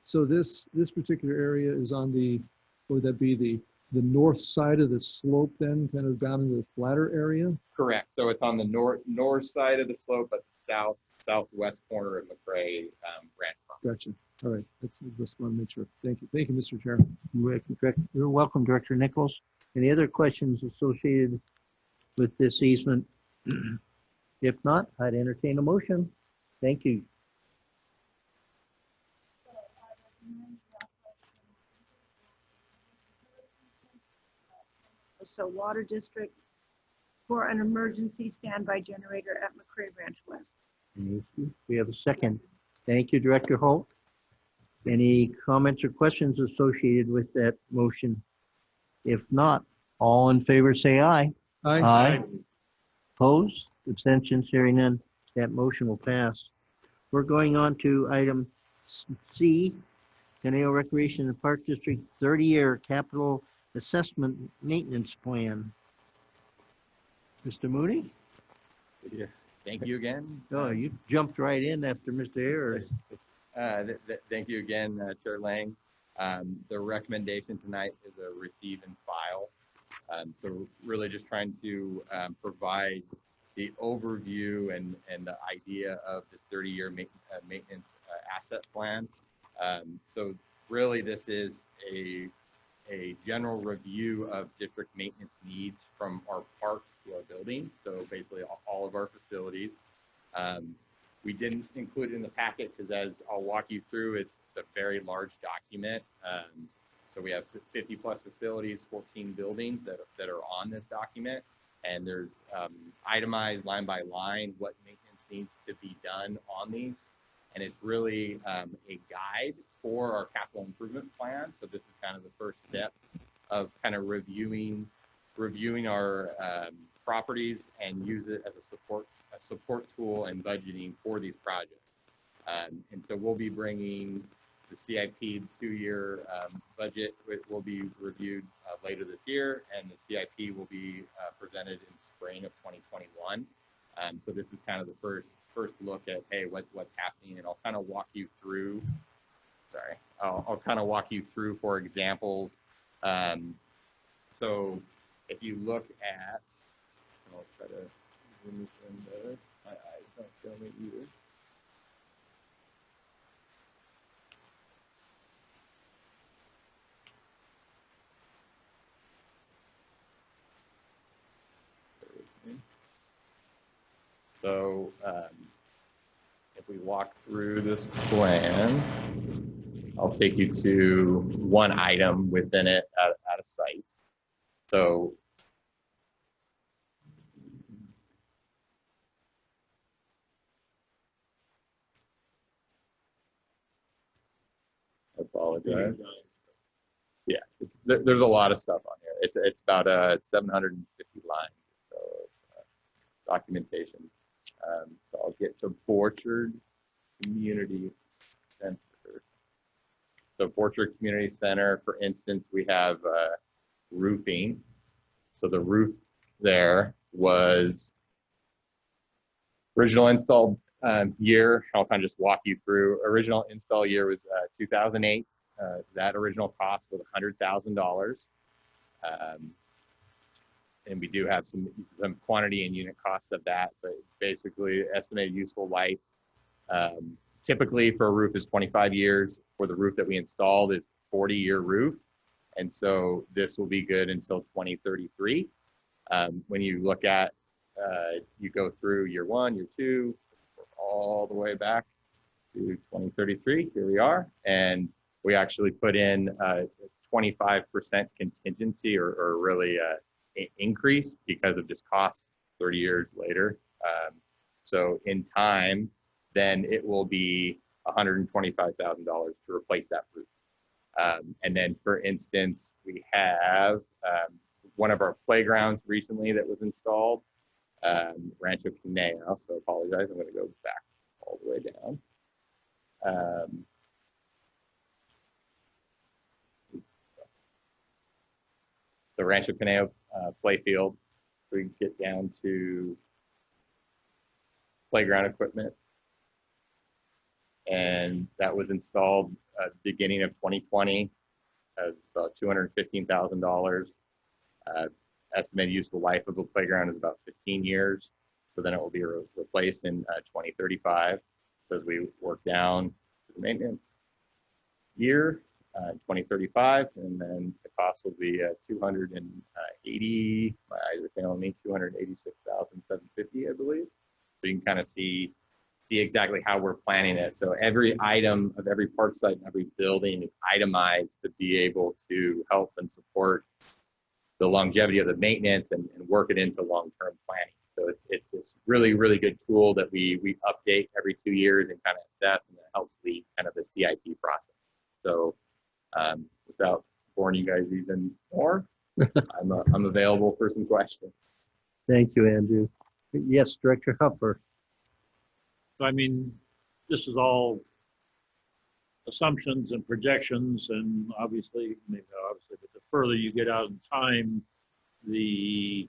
So this particular area is on the, would that be the north side of the slope then, kind of down in the flatter area? Correct. So it's on the north side of the slope, but the southwest corner of McRae Ranch property. Gotcha. All right. Just want to make sure. Thank you. Thank you, Mr. Chair. You're welcome, Director Nichols. Any other questions associated with this easement? If not, I'd entertain a motion. Thank you. So Water District for an emergency standby generator at McRae Ranch West. We have a second. Thank you, Director Holt. Any comments or questions associated with that motion? If not, all in favor say aye. Aye. Aye. Opposed? Abstentions? Hearing none. That motion will pass. We're going on to item C, Conejo Recreation and Park District 30-year capital assessment maintenance plan. Mr. Mooney? Yeah. Thank you again. Oh, you jumped right in after Mr. Ayers. Thank you again, Chair Lang. The recommendation tonight is a receive and file. So really just trying to provide the overview and the idea of this 30-year maintenance asset plan. So really this is a general review of district maintenance needs from our parks to our buildings. So basically all of our facilities. We didn't include it in the packet because as I'll walk you through, it's a very large document. So we have 50 plus facilities, 14 buildings that are on this document. And there's itemized line by line what maintenance needs to be done on these. And it's really a guide for our capital improvement plan. So this is kind of the first step of kind of reviewing our properties and use it as a support tool and budgeting for these projects. And so we'll be bringing the CIP 2-year budget will be reviewed later this year, and the CIP will be presented in spring of 2021. So this is kind of the first look at, hey, what's happening, and I'll kind of walk you through. Sorry, I'll kind of walk you through, for examples. So if you look at, I'll try to zoom this in better. My eyes don't show me either. So if we walk through this plan, I'll take you to one item within it at a site. So I apologize. Yeah, there's a lot of stuff on here. It's about 750 lines of documentation. So I'll get to Borchard Community Center. So Borchard Community Center, for instance, we have roofing. So the roof there was original installed year. I'll kind of just walk you through. Original install year was 2008. That original cost was $100,000. And we do have some quantity and unit cost of that, but basically estimated useful life typically for a roof is 25 years. For the roof that we installed is 40-year roof. And so this will be good until 2033. When you look at, you go through year 1, year 2, all the way back to 2033, here we are. And we actually put in 25% contingency or really increase because of just costs 30 years later. So in time, then it will be $125,000 to replace that roof. And then, for instance, we have one of our playgrounds recently that was installed, Rancho Cuneo. So apologize, I'm going to go back all the way down. The Rancho Cuneo playfield. We get down to playground equipment. And that was installed at the beginning of 2020, about $215,000. Estimated useful life of the playground is about 15 years. So then it will be replaced in 2035 as we work down to the maintenance year, 2035. And then the cost will be 280, my eyes are failing me, 286,750, I believe. So you can kind of see exactly how we're planning it. So every item of every park site and every building is itemized to be able to help and support the longevity of the maintenance and work it into long-term planning. So it's this really, really good tool that we update every 2 years and kind of assess, and it helps lead kind of the CIP process. So without boring you guys even more, I'm available for some questions. Thank you, Andrew. Yes, Director Hupper. I mean, this is all assumptions and projections, and obviously, maybe obviously, but the further you get out in time, the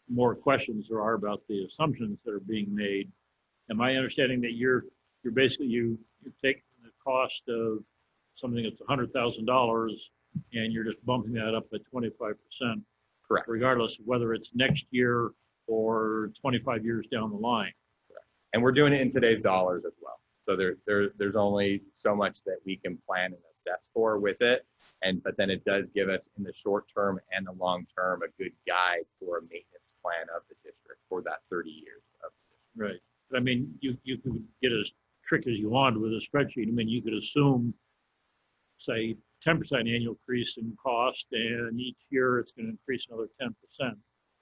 more questions there are about the assumptions that are being made. Am I understanding that you're basically you're taking the cost of something that's $100,000 and you're just bumping that up by 25%? Correct. Regardless of whether it's next year or 25 years down the line. And we're doing it in today's dollars as well. So there's only so much that we can plan and assess for with it. But then it does give us in the short term and the long term a good guide for a maintenance plan of the district for that 30 years of the district. Right. But I mean, you could get as tricky as you want with a spreadsheet. I mean, you could assume, say, 10% annual increase in cost, and each year it's going to increase another 10%.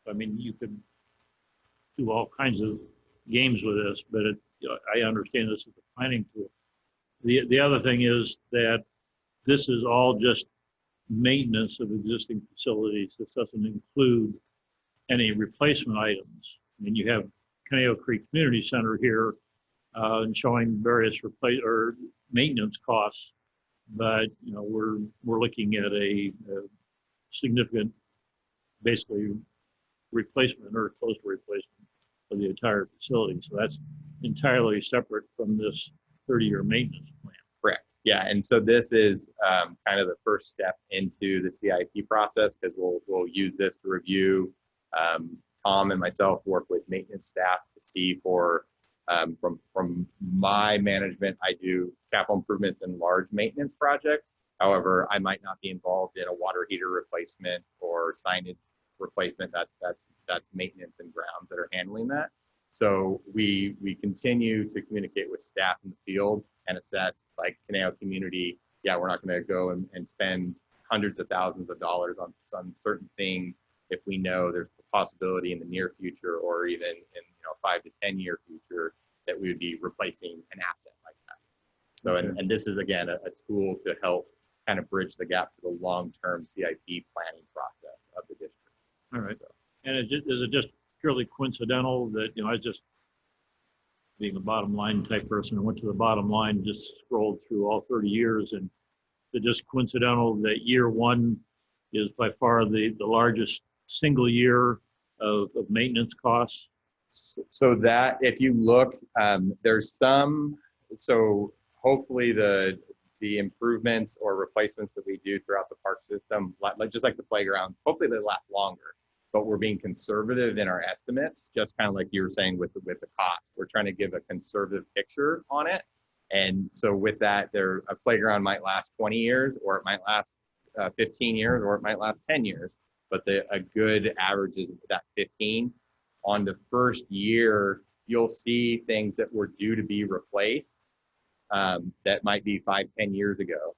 I mean, you could do all kinds of games with this, but I understand this is a planning tool. The other thing is that this is all just maintenance of existing facilities. This doesn't include any replacement items. I mean, you have Conejo Creek Community Center here and showing various maintenance costs, but you know we're looking at a significant, basically, replacement or close to replacement of the entire facility. So that's entirely separate from this 30-year maintenance plan. Correct. Yeah, and so this is kind of the first step into the CIP process, because we'll use this to review. Tom and myself work with maintenance staff to see for from my management, I do capital improvements and large maintenance projects. However, I might not be involved in a water heater replacement or signage replacement. That's maintenance and grounds that are handling that. So we continue to communicate with staff in the field and assess, like Conejo Community. Yeah, we're not going to go and spend hundreds of thousands of dollars on some certain things if we know there's a possibility in the near future or even in 5 to 10 year future that we would be replacing an asset like that. So and this is again a tool to help kind of bridge the gap to the long-term CIP planning process of the district. All right. So, And is it just purely coincidental that, you know, I just, being a bottom line type person, I went to the bottom line, just scrolled through all 30 years, and it's just coincidental that year one is by far the largest single year of maintenance costs? so that if you look, there's some, so hopefully the improvements or replacements that we do throughout the park system, like just like the playgrounds, hopefully they last longer. But we're being conservative in our estimates, just kind of like you were saying with the cost. We're trying to give a conservative picture on it. And so with that, a playground might last 20 years, or it might last 15 years, or it might last 10 years. But a good average is that 15. On the first year, you'll see things that were due to be replaced that might be 5, 10 years ago.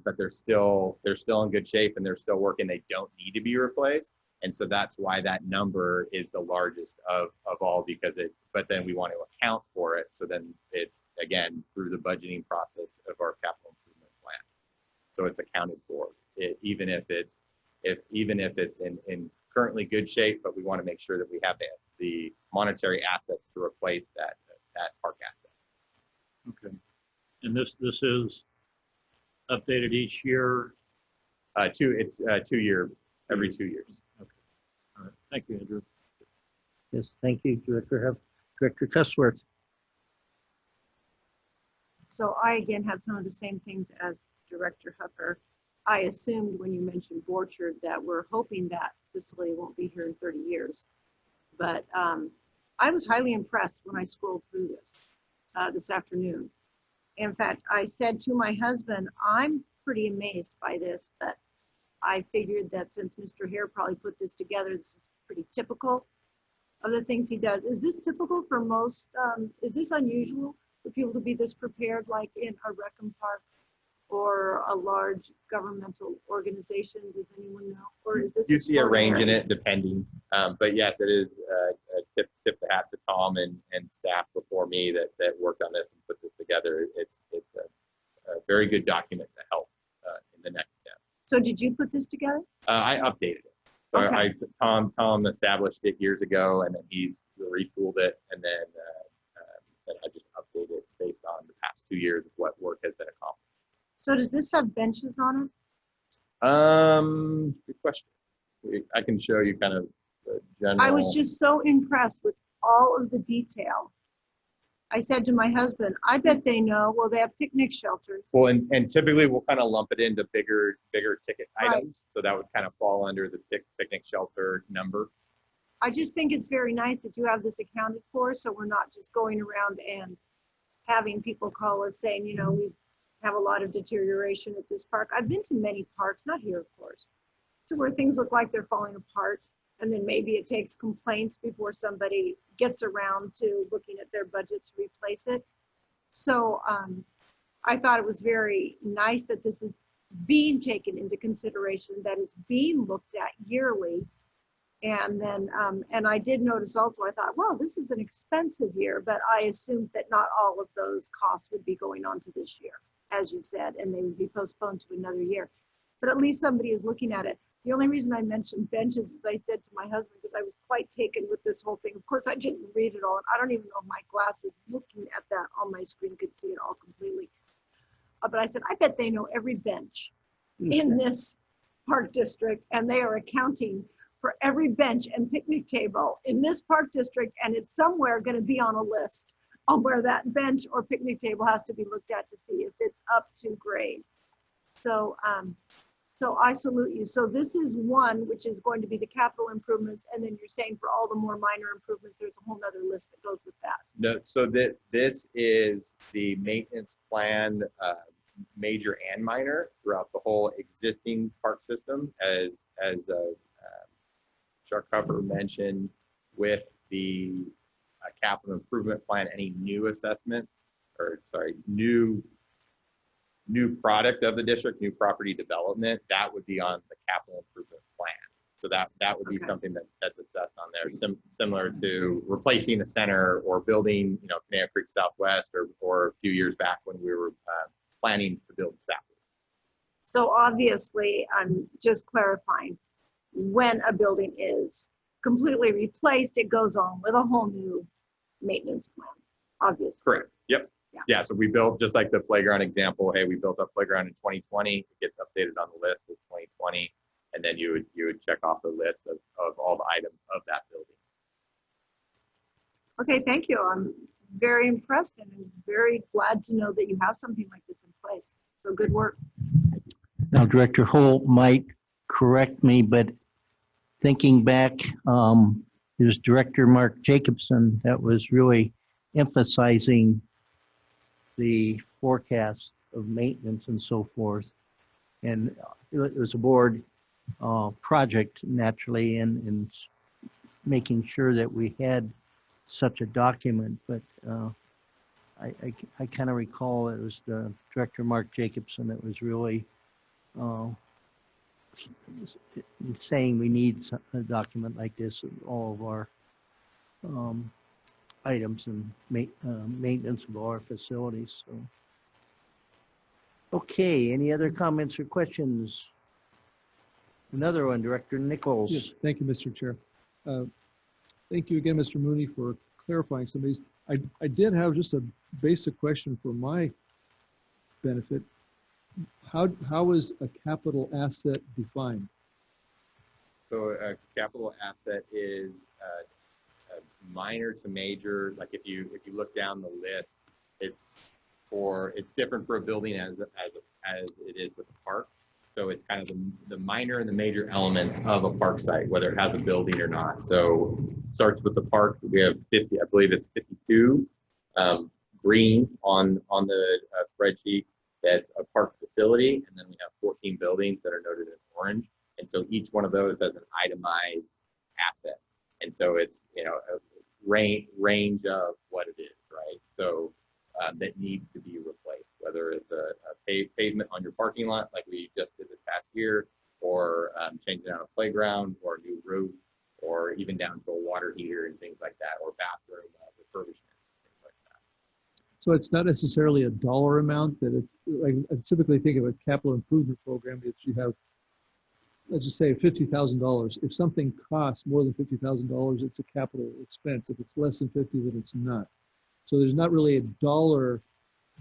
But they're still in good shape and they're still working. They don't need to be replaced. And so that's why that number is the largest of all, but then we want to account for it. So then it's, again, through the budgeting process of our capital improvement plan. So it's accounted for, even if it's in currently good shape, but we want to make sure that we have the monetary assets to replace that park asset. Okay. And this is updated each year? It's 2 year, every 2 years. All right. Thank you, Andrew. Yes, thank you, Director Cusworth. So I again had some of the same things as Director Hupper. I assumed when you mentioned Borchard that we're hoping that facility won't be here in 30 years. But I was highly impressed when I scrolled through this afternoon. In fact, I said to my husband, I'm pretty amazed by this, but I figured that since Mr. Hare probably put this together, this is pretty typical of the things he does. Is this typical for most, is this unusual for people to be this prepared, like in a rec and park or a large governmental organization? Does anyone know? Or is this? You see a range in it depending, but yes, it is a tip the hat to Tom and staff before me that worked on this and put this together. It's a very good document to help in the next step. So did you put this together? I updated it. So Okay. Tom established it years ago, and then he's retooled it, and then I just updated it based on the past 2 years of what work has been accomplished. So does this have benches on it? Good question. I can show you kind of the general. I was just so impressed with all of the detail. I said to my husband, I bet they know, well, they have picnic shelters. Well, and typically we'll kind of lump it into bigger ticket Right. items. So that would kind of fall under the picnic shelter number. I just think it's very nice that you have this accounted for, so we're not just going around and having people call us saying, you know, we have a lot of deterioration at this park. I've been to many parks, not here, of course, to where things look like they're falling apart. And then maybe it takes complaints before somebody gets around to looking at their budget to replace it. So I thought it was very nice that this is being taken into consideration, that it's being looked at yearly. And then, and I did notice also, I thought, well, this is an expensive year, but I assumed that not all of those costs would be going on to this year, as you said, and they would be postponed to another year. But at least somebody is looking at it. The only reason I mentioned benches is I said to my husband, because I was quite taken with this whole thing. Of course, I didn't read it all. And I don't even know if my glasses looking at that on my screen could see it all completely. But I said, I bet they know every bench in this park district, and they are accounting for every bench and picnic table in this park district. And it's somewhere going to be on a list on where that bench or picnic table has to be looked at to see if it's up to grade. So, so I salute you. So this is one, which is going to be the capital improvements. And then you're saying for all the more minor improvements, there's a whole nother list that goes with that. No, so this is the maintenance plan, major and minor, throughout the whole existing park system. As Chuck Hupper mentioned, with the capital improvement plan, any new assessment, or sorry, new product of the district, new property development, that would be on the capital improvement plan. So that would be something that's assessed on there, similar to replacing a center or building, you know, Canal Creek Southwest, or a few years back when we were planning to build Sapwood. So obviously, I'm just clarifying, when a building is completely replaced, it goes on with a whole new maintenance plan, obviously. Correct. Yep. Yeah. Yeah. So we built, just like the playground example. Hey, we built a playground in 2020. It gets updated on the list as 2020, and then you would check off the list of all the items of that building. Okay, thank you. I'm very impressed and very glad to know that you have something like this in place. So good work. Now, Director Holt might correct me, but thinking back, it was Director Mark Jacobson that was really emphasizing the forecast of maintenance and so forth. And it was a board project naturally, and making sure that we had such a document. But I kind of recall it was the Director Mark Jacobson that was really saying we need a document like this in all of our items and maintenance of our facilities. So, okay, any other comments or questions? Another one, Director Nichols. Yes, thank you, Mr. Chair. Thank you again, Mr. Mooney, for clarifying some of these. I did have just a basic question for my benefit. How is a capital asset defined? So a capital asset is a minor to major. Like if you look down the list, it's different for a building as it is with a park. So it's kind of the minor and the major elements of a park site, whether it has a building or not. So starts with the park. We have 50, I believe it's 52 green on the spreadsheet. That's a park facility, and then we have 14 buildings that are noted in orange. And so each one of those has an itemized asset. And so it's, a range of what it is, right? So that needs to be replaced, whether it's a pavement on your parking lot, like we just did this past year, or changing out a playground, or a new roof, or even down to a water heater and things like that, or bathroom refurbishment, things like that. So it's not necessarily a dollar amount that it's like, I typically think of a capital improvement program. If you have, let's just say $50,000. If something costs more than $50,000, it's a capital expense. If it's less than 50, then it's not. So there's not really a dollar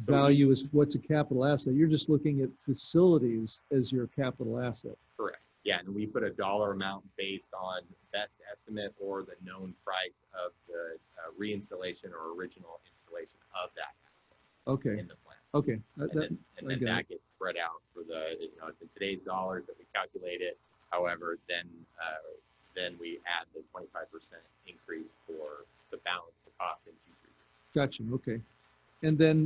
value as what's a capital asset. You're just looking at facilities as your capital asset. Correct. Yeah, and we put a dollar amount based on best estimate or the known price of the reinstallation or original installation of that asset. Okay. In the plan. Okay. And then that gets spread out for it's in today's dollars that we calculate it. However, then we add the 25% increase to balance the cost in future years. Gotcha. Okay. And then